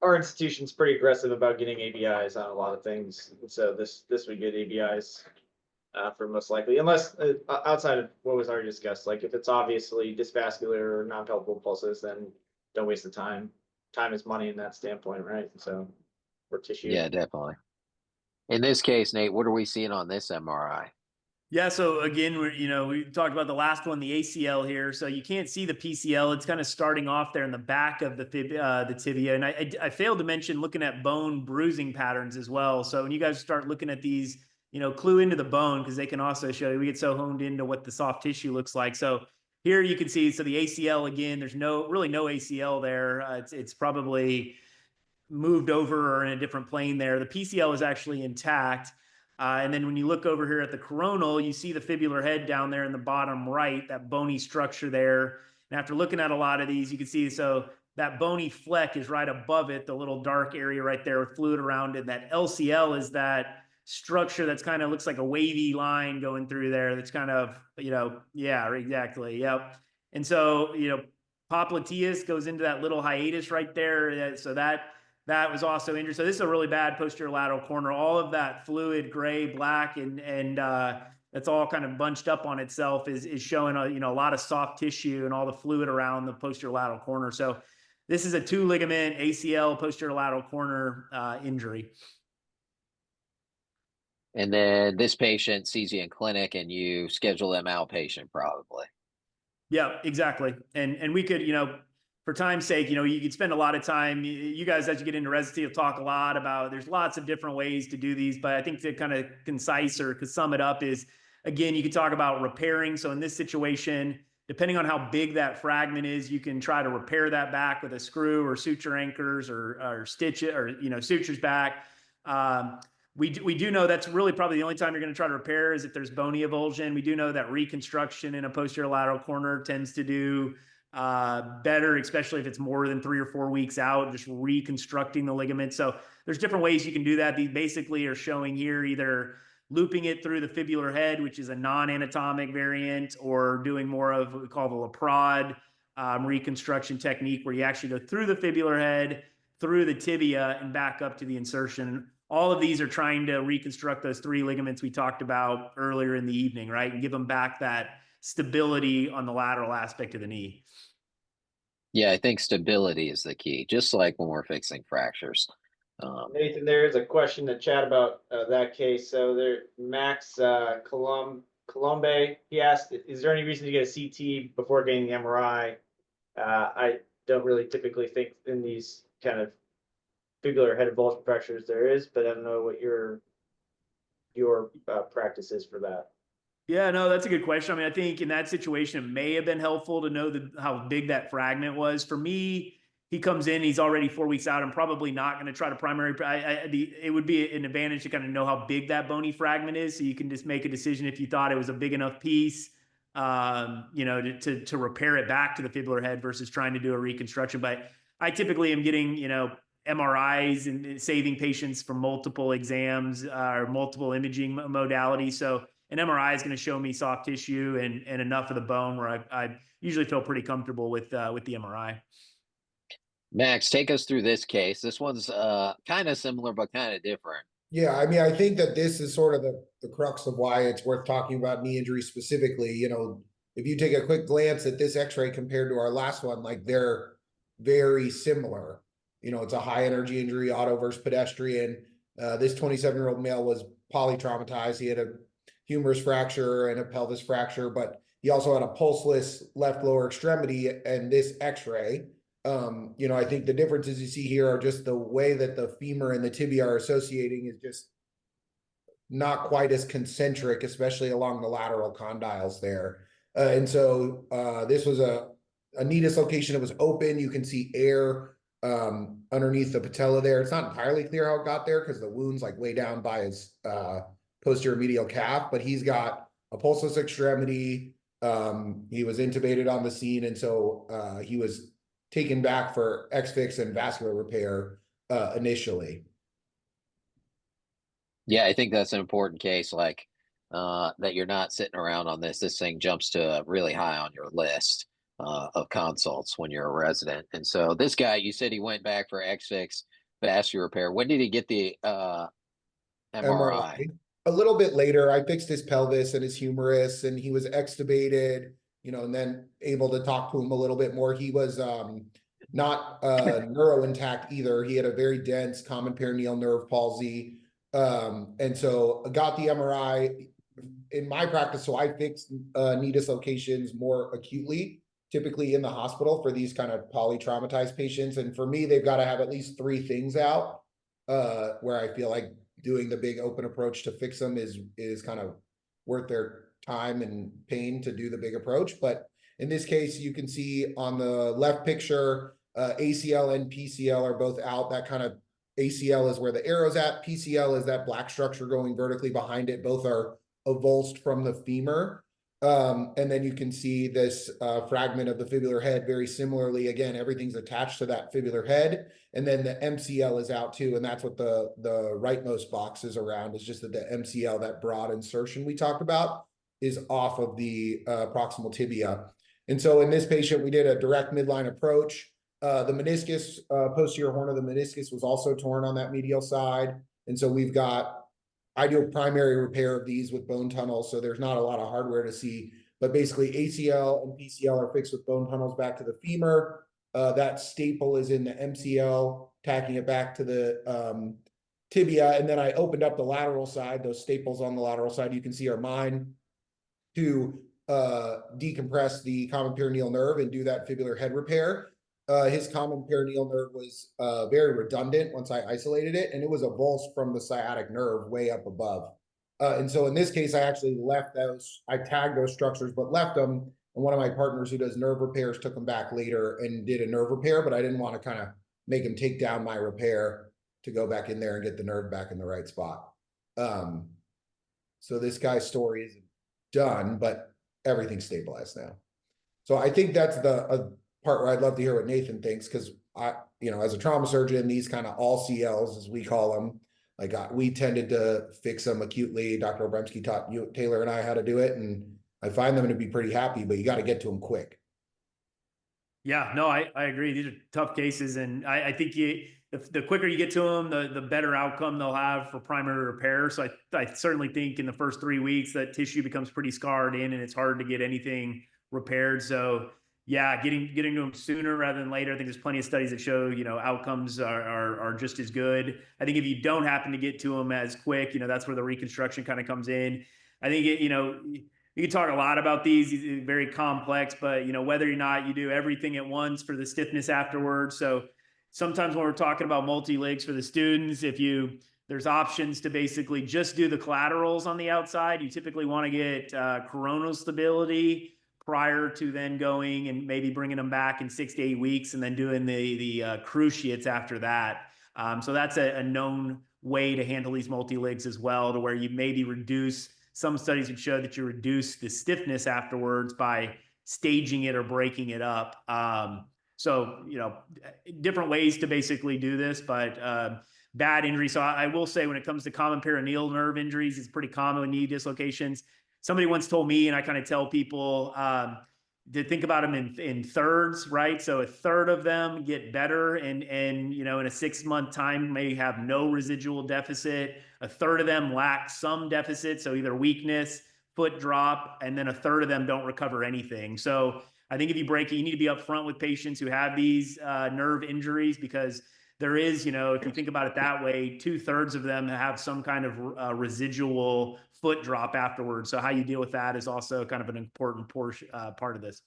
Our institution's pretty aggressive about getting ABIs on a lot of things. So this would get ABIs for most likely, unless outside of what was already discussed. Like if it's obviously dysvascular or non-palpable pulses, then don't waste the time. Time is money in that standpoint, right? So for tissue. Yeah, definitely. In this case, Nate, what are we seeing on this MRI? Yeah, so again, we talked about the last one, the ACL here. So you can't see the PCL. It's kind of starting off there in the back of the tibia. And I failed to mention looking at bone bruising patterns as well. So when you guys start looking at these, clue into the bone, because they can also show you, we get so honed into what the soft tissue looks like. So here you can see, so the ACL, again, there's really no ACL there. It's probably moved over or in a different plane there. The PCL is actually intact. And then when you look over here at the coronal, you see the fibular head down there in the bottom right, that bony structure there. And after looking at a lot of these, you can see, so that bony fleck is right above it, the little dark area right there with fluid around it. That LCL is that structure that's kind of looks like a wavy line going through there. That's kind of, yeah, exactly. Yep. And so, popliteus goes into that little hiatus right there. So that was also injured. So this is a really bad posterior lateral corner. All of that fluid, gray, black, and that's all kind of bunched up on itself is showing a lot of soft tissue and all the fluid around the posterior lateral corner. So this is a 2 ligament ACL posterior lateral corner injury. And then this patient sees you in clinic and you schedule them outpatient probably. Yeah, exactly. And we could, for time's sake, you could spend a lot of time. You guys, as you get into residency, will talk a lot about, there's lots of different ways to do these, but I think to kind of concise or to sum it up is, again, you could talk about repairing. So in this situation, depending on how big that fragment is, you can try to repair that back with a screw or suture anchors or stitch it or, sutures back. We do know that's really probably the only time you're going to try to repair is if there's bony avulsion. We do know that reconstruction in a posterior lateral corner tends to do better, especially if it's more than 3 or 4 weeks out, just reconstructing the ligament. So there's different ways you can do that. These basically are showing here either looping it through the fibular head, which is a non-anatomic variant, or doing more of what we call the Laprade reconstruction technique, where you actually go through the fibular head, through the tibia, and back up to the insertion. All of these are trying to reconstruct those 3 ligaments we talked about earlier in the evening, right? And give them back that stability on the lateral aspect of the knee. Yeah, I think stability is the key, just like when we're fixing fractures. Nathan, there is a question in the chat about that case. So there, Max Colombe, he asked, is there any reason to get a CT before getting the MRI? I don't really typically think in these kind of fibular head avulsion fractures there is, but I don't know what your practice is for that. Yeah, no, that's a good question. I mean, I think in that situation, it may have been helpful to know how big that fragment was. For me, he comes in, he's already 4 weeks out. I'm probably not going to try to primary. It would be an advantage to kind of know how big that bony fragment is, so you can just make a decision if you thought it was a big enough piece, to repair it back to the fibular head versus trying to do a reconstruction. But I typically am getting, MRIs and saving patients from multiple exams or multiple imaging modalities. So an MRI is going to show me soft tissue and enough of the bone where I usually feel pretty comfortable with the MRI. Max, take us through this case. This one's kind of similar, but kind of different. Yeah, I mean, I think that this is sort of the crux of why it's worth talking about knee injury specifically. If you take a quick glance at this x-ray compared to our last one, like they're very similar. It's a high energy injury, auto versus pedestrian. This 27-year-old male was polytraumatized. He had a humerus fracture and a pelvis fracture, but he also had a pulseless left lower extremity. And this x-ray, I think the differences you see here are just the way that the femur and the tibia are associating is just not quite as concentric, especially along the lateral condyles there. And so this was a knee dislocation. It was open. You can see air underneath the patella there. It's not entirely clear how it got there because the wound's like way down by his posterior medial calf, but he's got a pulseless extremity. He was intubated on the scene, and so he was taken back for X-fix and vascular repair initially. Yeah, I think that's an important case, like that you're not sitting around on this. This thing jumps to really high on your list of consults when you're a resident. And so this guy, you said he went back for X-fix, vascular repair. When did he get the MRI? A little bit later. I fixed his pelvis and his humerus, and he was extubated, and then able to talk to him a little bit more. He was not neuro intact either. He had a very dense common perineal nerve palsy. And so I got the MRI in my practice. So I fixed knee dislocations more acutely, typically in the hospital for these kind of polytraumatized patients. And for me, they've got to have at least 3 things out where I feel like doing the big open approach to fix them is kind of worth their time and pain to do the big approach. But in this case, you can see on the left picture, ACL and PCL are both out. That kind of ACL is where the arrow's at. PCL is that black structure going vertically behind it. Both are avulsed from the femur. And then you can see this fragment of the fibular head very similarly. Again, everything's attached to that fibular head. And then the MCL is out too. And that's what the rightmost box is around, is just that the MCL, that broad insertion we talked about, is off of the proximal tibia. And so in this patient, we did a direct midline approach. The meniscus, posterior horn of the meniscus was also torn on that medial side. And so I do a primary repair of these with bone tunnels. So there's not a lot of hardware to see, but basically ACL and PCL are fixed with bone tunnels back to the femur. That staple is in the MCL, tacking it back to the tibia. And then I opened up the lateral side. Those staples on the lateral side, you can see are mine, to decompress the common perineal nerve and do that fibular head repair. His common perineal nerve was very redundant once I isolated it, and it was a avulsed from the sciatic nerve way up above. And so in this case, I actually left those, I tagged those structures, but left them. And one of my partners who does nerve repairs took them back later and did a nerve repair, but I didn't want to kind of make him take down my repair to go back in there and get the nerve back in the right spot. So this guy's story isn't done, but everything's stabilized now. So I think that's the part where I'd love to hear what Nathan thinks, because as a trauma surgeon, these kind of all CLs, as we call them, like we tended to fix them acutely. Dr. Obremski taught Taylor and I how to do it, and I find them to be pretty happy, but you got to get to them quick. Yeah, no, I agree. These are tough cases, and I think the quicker you get to them, the better outcome they'll have for primary repair. So I certainly think in the first 3 weeks that tissue becomes pretty scarred in, and it's hard to get anything repaired. So yeah, getting to them sooner rather than later. I think there's plenty of studies that show, outcomes are just as good. I think if you don't happen to get to them as quick, that's where the reconstruction kind of comes in. I think you can talk a lot about these, very complex, but whether or not you do everything at once for the stiffness afterwards. So sometimes when we're talking about multi-legs for the students, there's options to basically just do the collaterals on the outside. You typically want to get coronal stability prior to then going and maybe bringing them back in 6 to 8 weeks and then doing the cruciates after that. So that's a known way to handle these multi-legs as well, to where you maybe reduce, some studies would show that you reduce the stiffness afterwards by staging it or breaking it up. So, different ways to basically do this, but bad injury. So I will say when it comes to common perineal nerve injuries, it's pretty common with knee dislocations. Somebody once told me, and I kind of tell people to think about them in thirds, right? So a third of them get better and in a 6-month time may have no residual deficit. A third of them lack some deficit, so either weakness, foot drop, and then a third of them don't recover anything. So I think if you break it, you need to be upfront with patients who have these nerve injuries, because there is, if you think about it that way, 2/3 of them have some kind of residual foot drop afterwards. So how you deal with that is also kind of an important portion, part of this.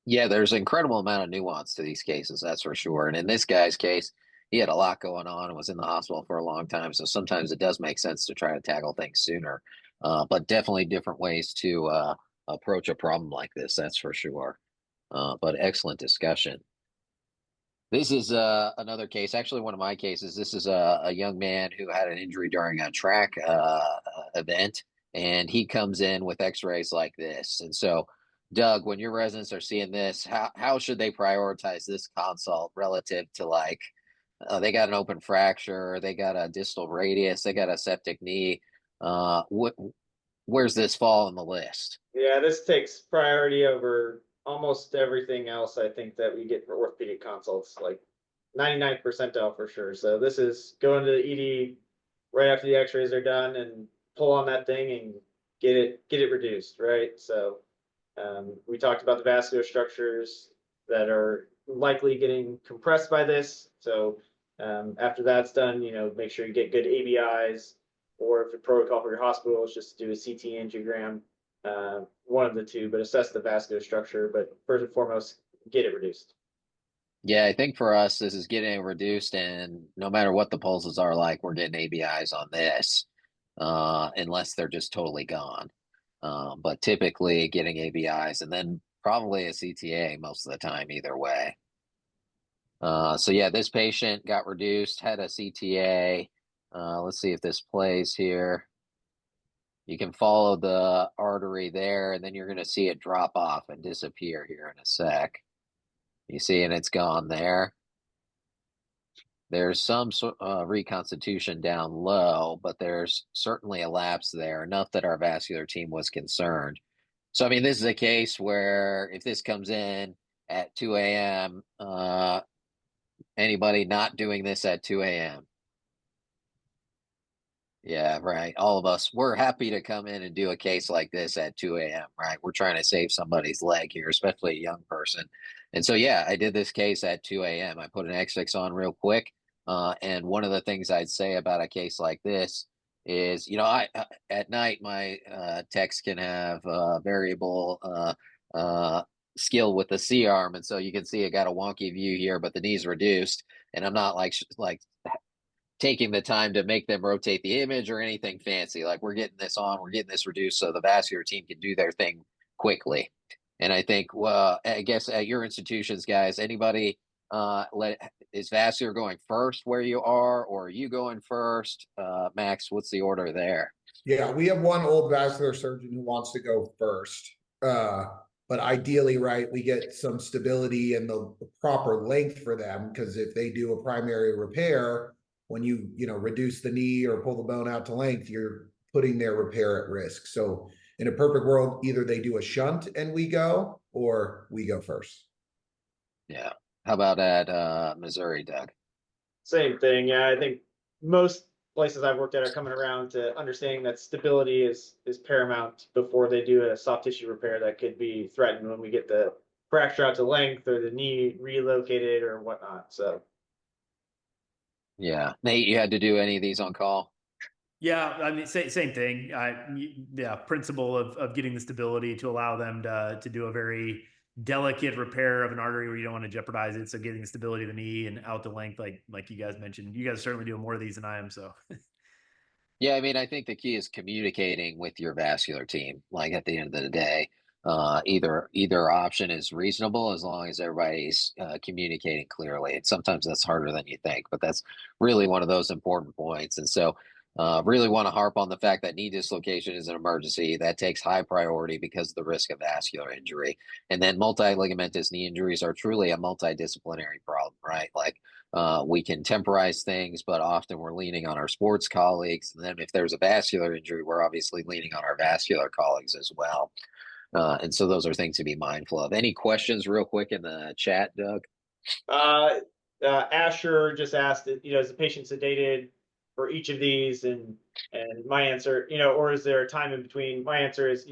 Yeah, there's an incredible amount of nuance to these cases, that's for sure. And in this guy's case, he had a lot going on and was in the hospital for a long time. So sometimes it does make sense to try to tackle things sooner. But definitely different ways to approach a problem like this, that's for sure. But excellent discussion. This is another case, actually one of my cases. This is a young man who had an injury during a track event, and he comes in with x-rays like this. And so, Doug, when your residents are seeing this, how should they prioritize this consult relative to, like, they got an open fracture, they got a distal radius, they got a septic knee. Where's this fall on the list? Yeah, this takes priority over almost everything else I think that we get for orthopedic consults, like 99th percentile for sure. So this is going to the ED right after the x-rays are done and pull on that thing and get it reduced, right? So we talked about the vascular structures that are likely getting compressed by this. So after that's done, make sure you get good ABIs, or if the protocol for your hospital is just to do a CT angiogram, one of the two, but assess the vascular structure. But first and foremost, get it reduced. Yeah, I think for us, this is getting reduced, and no matter what the pulses are like, we're getting ABIs on this, unless they're just totally gone. But typically getting ABIs and then probably a CTA most of the time, either way. So yeah, this patient got reduced, had a CTA. Let's see if this plays here. You can follow the artery there, and then you're going to see it drop off and disappear here in a sec. You see, and it's gone there. There's some reconstitution down low, but there's certainly a lapse there, enough that our vascular team was concerned. So, I mean, this is a case where if this comes in at 2 a.m., anybody not doing this at 2 a.m.? Yeah, right. All of us, we're happy to come in and do a case like this at 2 a.m., right? We're trying to save somebody's leg here, especially a young person. And so, yeah, I did this case at 2 a.m. I put an X-Fix on real quick. And one of the things I'd say about a case like this is, at night, my techs can have variable skill with the C arm. And so you can see I got a wonky view here, but the knee's reduced. And I'm not like taking the time to make them rotate the image or anything fancy. Like we're getting this on, we're getting this reduced so the vascular team can do their thing quickly. And I think, well, I guess at your institutions, guys, anybody is vascular going first where you are you going first? Max, what's the order there? Yeah, we have one old vascular surgeon who wants to go first. But ideally, right, we get some stability and the proper length for them, because if they do a primary repair, when you reduce the knee or pull the bone out to length, you're putting their repair at risk. So in a perfect world, either they do a shunt and we go, or we go first. Yeah. How about at Missouri, Doug? Same thing. Yeah, I think most places I've worked at are coming around to understanding that stability is paramount before they do a soft tissue repair that could be threatened when we get the fracture out to length or the knee relocated or whatnot. So Yeah. Nate, you had to do any of these on call? Yeah, I mean, same thing. Yeah, principle of getting the stability to allow them to do a very delicate repair of an artery where you don't want to jeopardize it. So getting the stability of the knee and out to length, like you guys mentioned. You guys are certainly doing more of these than I am. So Yeah, I mean, I think the key is communicating with your vascular team. Like at the end of the day, either option is reasonable as long as everybody's communicating clearly. And sometimes that's harder than you think, but that's really one of those important points. And so, really want to harp on the fact that knee dislocation is an emergency that takes high priority because of the risk of vascular injury. And then multi-ligamentous knee injuries are truly a multidisciplinary problem, right? Like we can temporize things, but often we're leaning on our sports colleagues. And then if there's a vascular injury, we're obviously leaning on our vascular colleagues as well. And so those are things to be mindful of. Any questions real quick in the chat, Doug? uh, Asher just asked, is the patient sedated for each of these? And my answer, or is there a time in between? My answer is,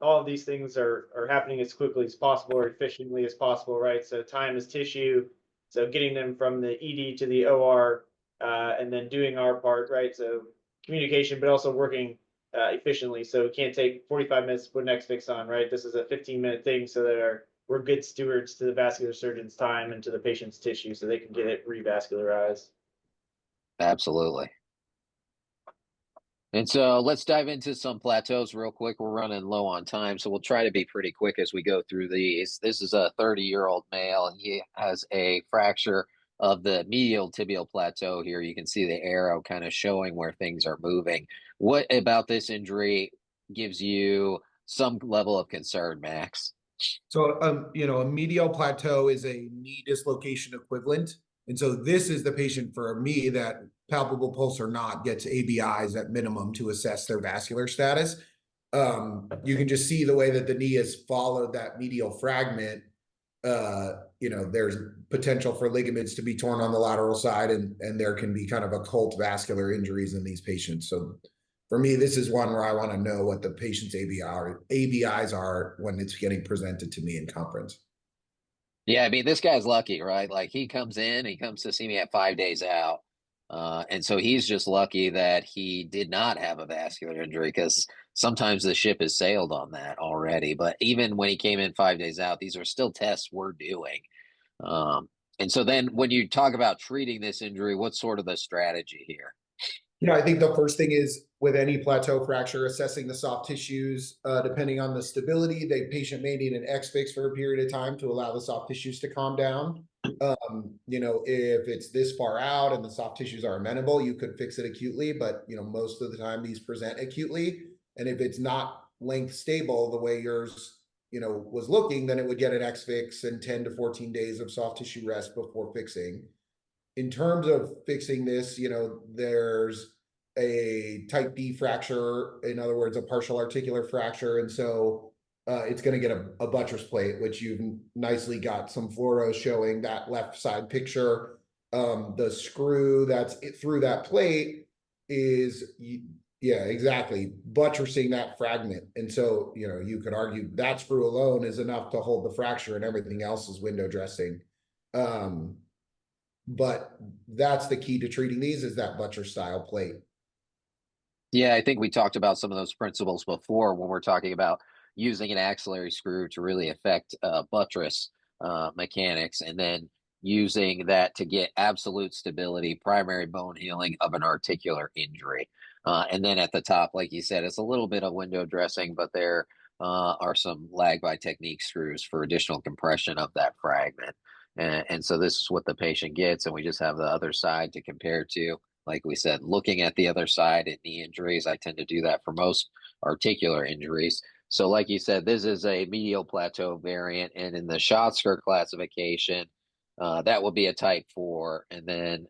all of these things are happening as quickly as possible or efficiently as possible, right? So time is tissue. So getting them from the ED to the OR, and then doing our part, right? So communication, but also working efficiently. So we can't take 45 minutes to put an X-Fix on, right? This is a 15-minute thing so that we're good stewards to the vascular surgeon's time and to the patient's tissue so they can get it revascularized. Absolutely. And so let's dive into some plateaus real quick. We're running low on time, so we'll try to be pretty quick as we go through these. This is a 30-year-old male, and he has a fracture of the medial tibial plateau here. You can see the arrow kind of showing where things are moving. What about this injury gives you some level of concern, Max? So, a medial plateau is a knee dislocation equivalent. And so this is the patient for me that, palpable pulse or not, gets ABIs at minimum to assess their vascular status. You can just see the way that the knee has followed that medial fragment. There's potential for ligaments to be torn on the lateral side, and there can be kind of occult vascular injuries in these patients. So for me, this is one where I want to know what the patient's ABIs are when it's getting presented to me in conference. Yeah, I mean, this guy's lucky, right? Like he comes to see me at 5 days out. And so he's just lucky that he did not have a vascular injury because sometimes the ship has sailed on that already. But even when he came in 5 days out, these are still tests we're doing. And so then when you talk about treating this injury, what's sort of the strategy here? I think the first thing is with any plateau fracture, assessing the soft tissues. Depending on the stability, the patient may need an X-Fix for a period of time to allow the soft tissues to calm down. If it's this far out and the soft tissues are amenable, you could fix it acutely, but most of the time these present acutely. And if it's not length stable the way yours was looking, then it would get an X-Fix and 10 to 14 days of soft tissue rest before fixing. In terms of fixing this, there's a type B fracture, in other words, a partial articular fracture. And so it's going to get a buttress plate, which you've nicely got some fluoros showing that left side picture. The screw that's through that plate is, yeah, exactly, buttressing that fragment. And so, you know, you could argue that screw alone is enough to hold the fracture and everything else is window dressing. But that's the key to treating these, is that buttress style plate. Yeah, I think we talked about some of those principles before when we're talking about using an axillary screw to really affect buttress mechanics, and then using that to get absolute stability, primary bone healing of an articular injury. And then at the top, like you said, it's a little bit of window dressing, but there are some lag by technique screws for additional compression of that fragment. And so this is what the patient gets, and we just have the other side to compare to. Like we said, looking at the other side at knee injuries, I tend to do that for most articular injuries. So, like you said, this is a medial plateau variant, and in the Schatzker classification, that would be a type 4. And then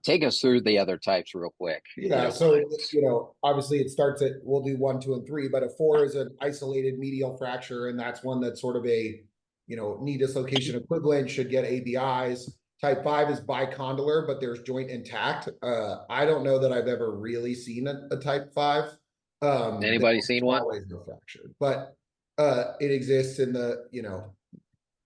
take us through the other types real quick, if you Yeah, don't so mind. you know, obviously it starts at, we'll do 1, 2, and 3, but a 4 is an isolated medial fracture, and that's one that's sort of a, you know, knee dislocation equivalent, should get ABIs. Type 5 is bicondylar, but there's joint intact. I don't know that I've ever really seen a type 5. That Anybody seen one? always no fracture, but it exists in the, you know,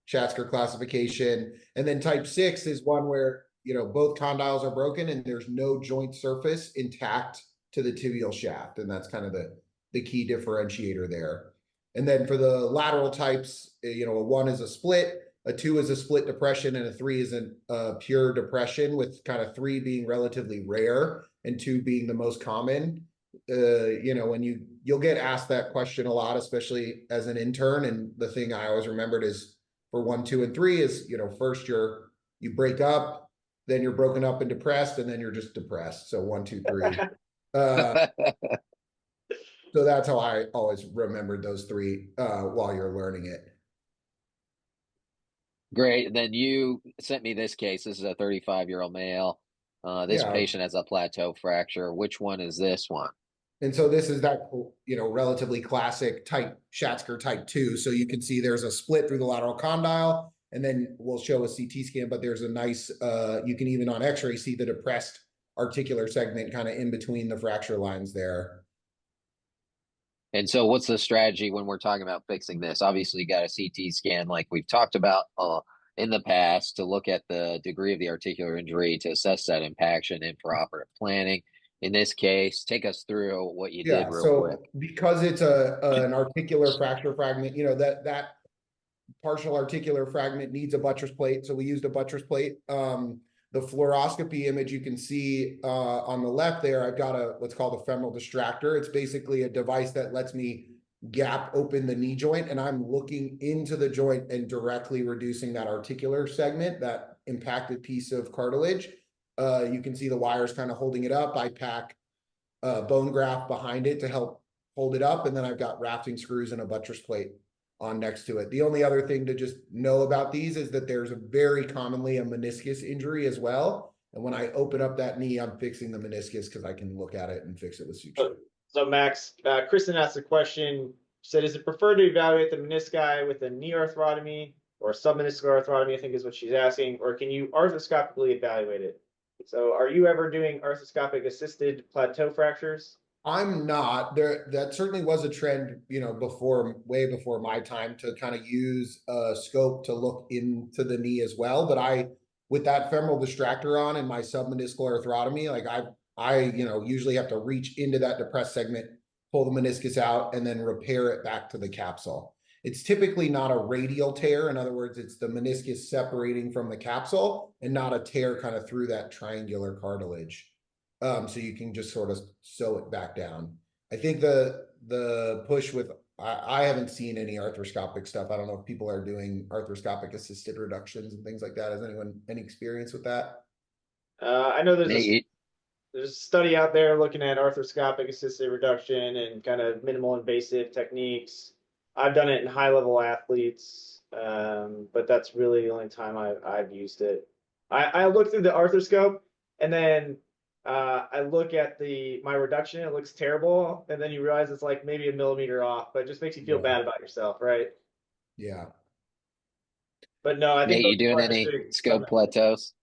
Schatzker classification. And then type 6 is one where, you know, both condyles are broken and there's no joint surface intact to the tibial shaft. And that's kind of the key differentiator there. And then for the lateral types, you know, a 1 is a split, a 2 is a split depression, and a 3 is a pure depression, with kind of 3 being relatively rare and 2 being the most common. You know, when you'll get asked that question a lot, especially as an intern. And the thing I always remembered is, for 1, 2, and 3 is, you know, first you break up, then you're broken up and depressed, and then you're just depressed. So 1, 2, 3. So that's how I always remembered those 3 while you're learning it. Great. Then you sent me this case. This is a 35-year-old male. This Yeah. patient has a plateau fracture. Which one is this one? And so this is that, you know, relatively classic type Schatzker type 2. So you can see there's a split through the lateral condyle, and then we'll show a CT scan, but there's a nice, you can even on x-ray see the depressed articular segment kind of in between the fracture lines there. And so what's the strategy when we're talking about fixing this? Obviously, you got a CT scan like we've talked about in the past to look at the degree of the articular injury, to assess that impaction and for operative planning. In this case, take us through what you did Yeah, real quick. so because it's an articular fracture fragment, you know, that partial articular fragment needs a buttress plate. So we used a buttress plate. The fluoroscopy image you can see on the left there, I've got what's called a femoral distractor. It's basically a device that lets me gap open the knee joint, and I'm looking into the joint and directly reducing that articular segment, that impacted piece of cartilage. You can see the wires kind of holding it up. I pack bone graft behind it to help hold it up, and then I've got rafting screws and a buttress plate on next to it. The only other thing to just know about these is that there's very commonly a meniscus injury as well. And when I open up that knee, I'm fixing the meniscus because I can look at it and fix it with suture. So Max, Kristen asked a question, said, is it preferred to evaluate the menisci with a knee arthrotomy or submeniscal arthrotomy, I think is what she's asking, or can you arthroscopically evaluate it? So are you ever doing arthroscopic assisted plateau fractures? I'm not there. That certainly was a trend, you know, way before my time, to kind of use a scope to look into the knee as well. But with that femoral distractor on and my submeniscal arthrotomy, like I, you know, usually have to reach into that depressed segment, pull the meniscus out, and then repair it back to the capsule. It's typically not a radial tear. In other words, it's the meniscus separating from the capsule and not a tear kind of through that triangular cartilage. So you can just sort of sew it back down. I think the push with, I haven't seen any arthroscopic stuff. I don't know if people are doing arthroscopic assisted reductions and things like that. Has anyone any experience with that? I know there's Hey, there's a study out there looking at arthroscopic assisted reduction and kind of minimal invasive techniques. I've done it in high level athletes, but that's really the only time I've used it. I look through the arthroscope, and then I look at my reduction, it looks terrible, and then you realize it's like maybe a millimeter off, but it just makes you feel Yeah. bad about yourself, right? Yeah. But no, I think Nate, those you doing people are just any doing scope something. plateaus?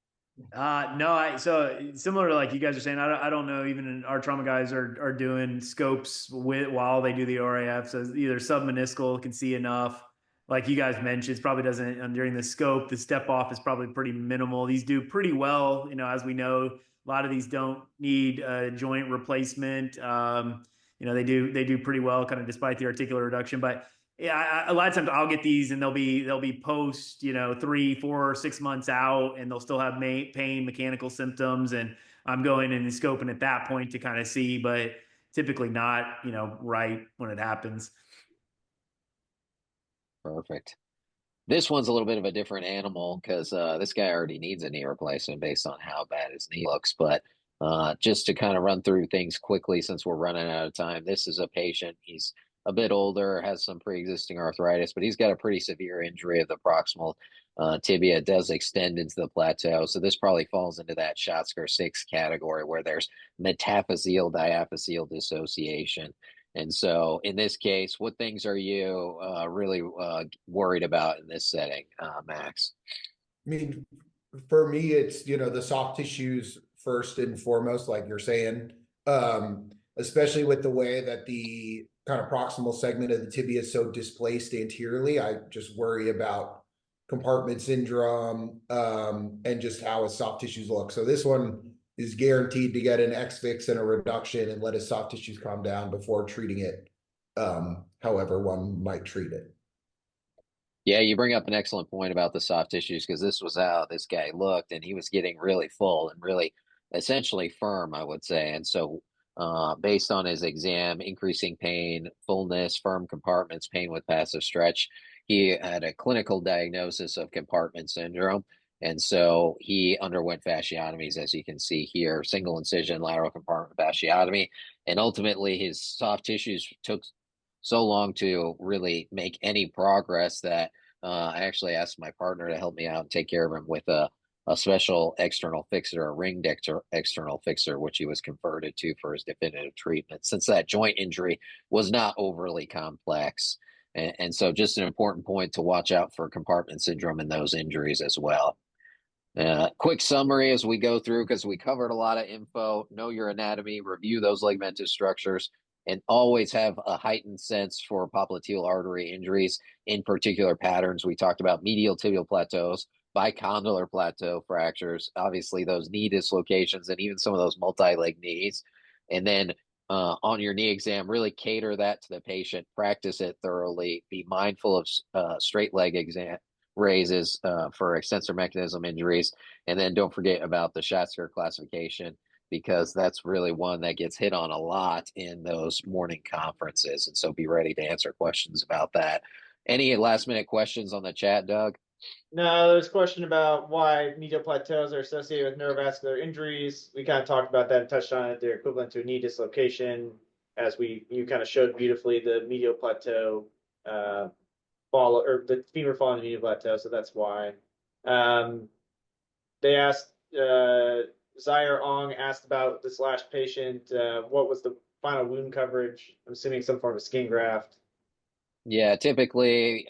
No, so similar to like you guys are saying, I don't know, even our trauma guys are doing scopes while they do the RAF. So either submeniscal can see enough. Like you guys mentioned, it probably doesn't during the scope, the step off is probably pretty minimal. These do pretty well, as we know, a lot of these don't need joint replacement. They do pretty well kind of despite the articular reduction, but yeah, a lot of times I'll get these and they'll be post, 3, 4, 6 months out, and they'll still have pain, mechanical symptoms, and I'm going in and scoping at that point to kind of see, but typically not, right when it happens. Perfect. This one's a little bit of a different animal because this guy already needs a knee replacement based on how bad his knee looks. But just to kind of run through things quickly since we're running out of time, this is a patient. He's a bit older, has some pre-existing arthritis, but he's got a pretty severe injury of the proximal tibia. It does extend into the plateau. So this probably falls into that Schatzker 6 category where there's metaphyseal diaphyseal dissociation. And so, in this case, what things are you really worried about in this setting, Max? I mean, for me, it's, the soft tissues first and foremost, like you're saying, especially with the way that the kind of proximal segment of the tibia is so displaced anteriorly. I just worry about compartment syndrome, and just how his soft tissues look. So this one is guaranteed to get an X-fix and a reduction and let his soft tissues calm down before treating it, however one might treat it. Yeah, you bring up an excellent point about the soft tissues because this was how this guy looked, and he was getting really full and really essentially firm, I would say. And so, based on his exam, increasing pain, fullness, firm compartments, pain with passive stretch, he had a clinical diagnosis of compartment syndrome. And so he underwent fasciotomies, as you can see here, single incision lateral compartment fasciotomy. And ultimately, his soft tissues took so long to really make any progress that I actually asked my partner to help me out and take care of him with a special external fixer, a ringed external fixer, which he was converted to for his definitive treatment, since that joint injury was not overly complex. And so, just an important point to watch out for compartment syndrome in those injuries as well. Quick summary as we go through, because we covered a lot of info. Know your anatomy, review those ligamentous structures, and always have a heightened sense for popliteal artery injuries, in particular patterns. We talked about medial tibial plateaus, bicondylar plateau fractures, obviously those knee dislocations, and even some of those multi-leg knees. And then on your knee exam, really cater that to the patient, practice it thoroughly, be mindful of straight leg exam raises for extensor mechanism injuries. And then don't forget about the Schatzker classification, because that's really one that gets hit on a lot in those morning conferences. And so be ready to answer questions about that. Any last minute questions on the chat, Doug? No, there's a question about why medial plateaus are associated with neurovascular injuries. We kind of talked about that and touched on it. They're equivalent to a knee dislocation, as you kind of showed beautifully the medial plateau fall, or the femur fall in the medial plateau. So that's why. They asked, Zaire Ong asked about this last patient. What was the final wound coverage? I'm assuming some form of skin graft. Yeah, typically,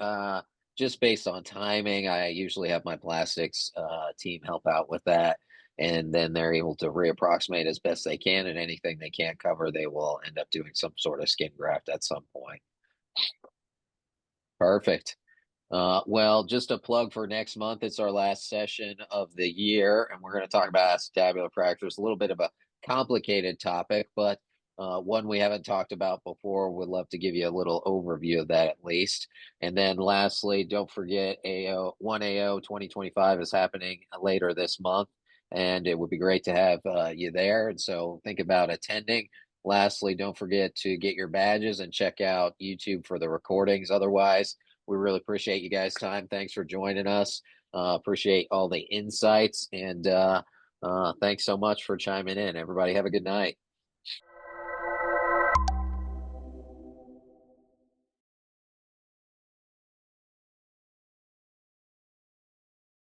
just based on timing, I usually have my plastics team help out with that. And then they're able to reapproximate as best they can, and anything they can't cover, they will end up doing some sort of skin graft at some point. Perfect. Well, just a plug for next month. It's our last session of the year, and we're going to talk about acetabular fractures. A little bit of a complicated topic, but one we haven't talked about before. Would love to give you a little overview of that at least. And then lastly, don't forget AO 1AO 2025 is happening later this month, and it would be great to have you there. And so think about attending. Lastly, don't forget to get your badges and check out YouTube for the recordings. Otherwise, we really appreciate you guys' time. Thanks for joining us. Appreciate all the insights, and thanks so much for chiming in. Everybody have a good night.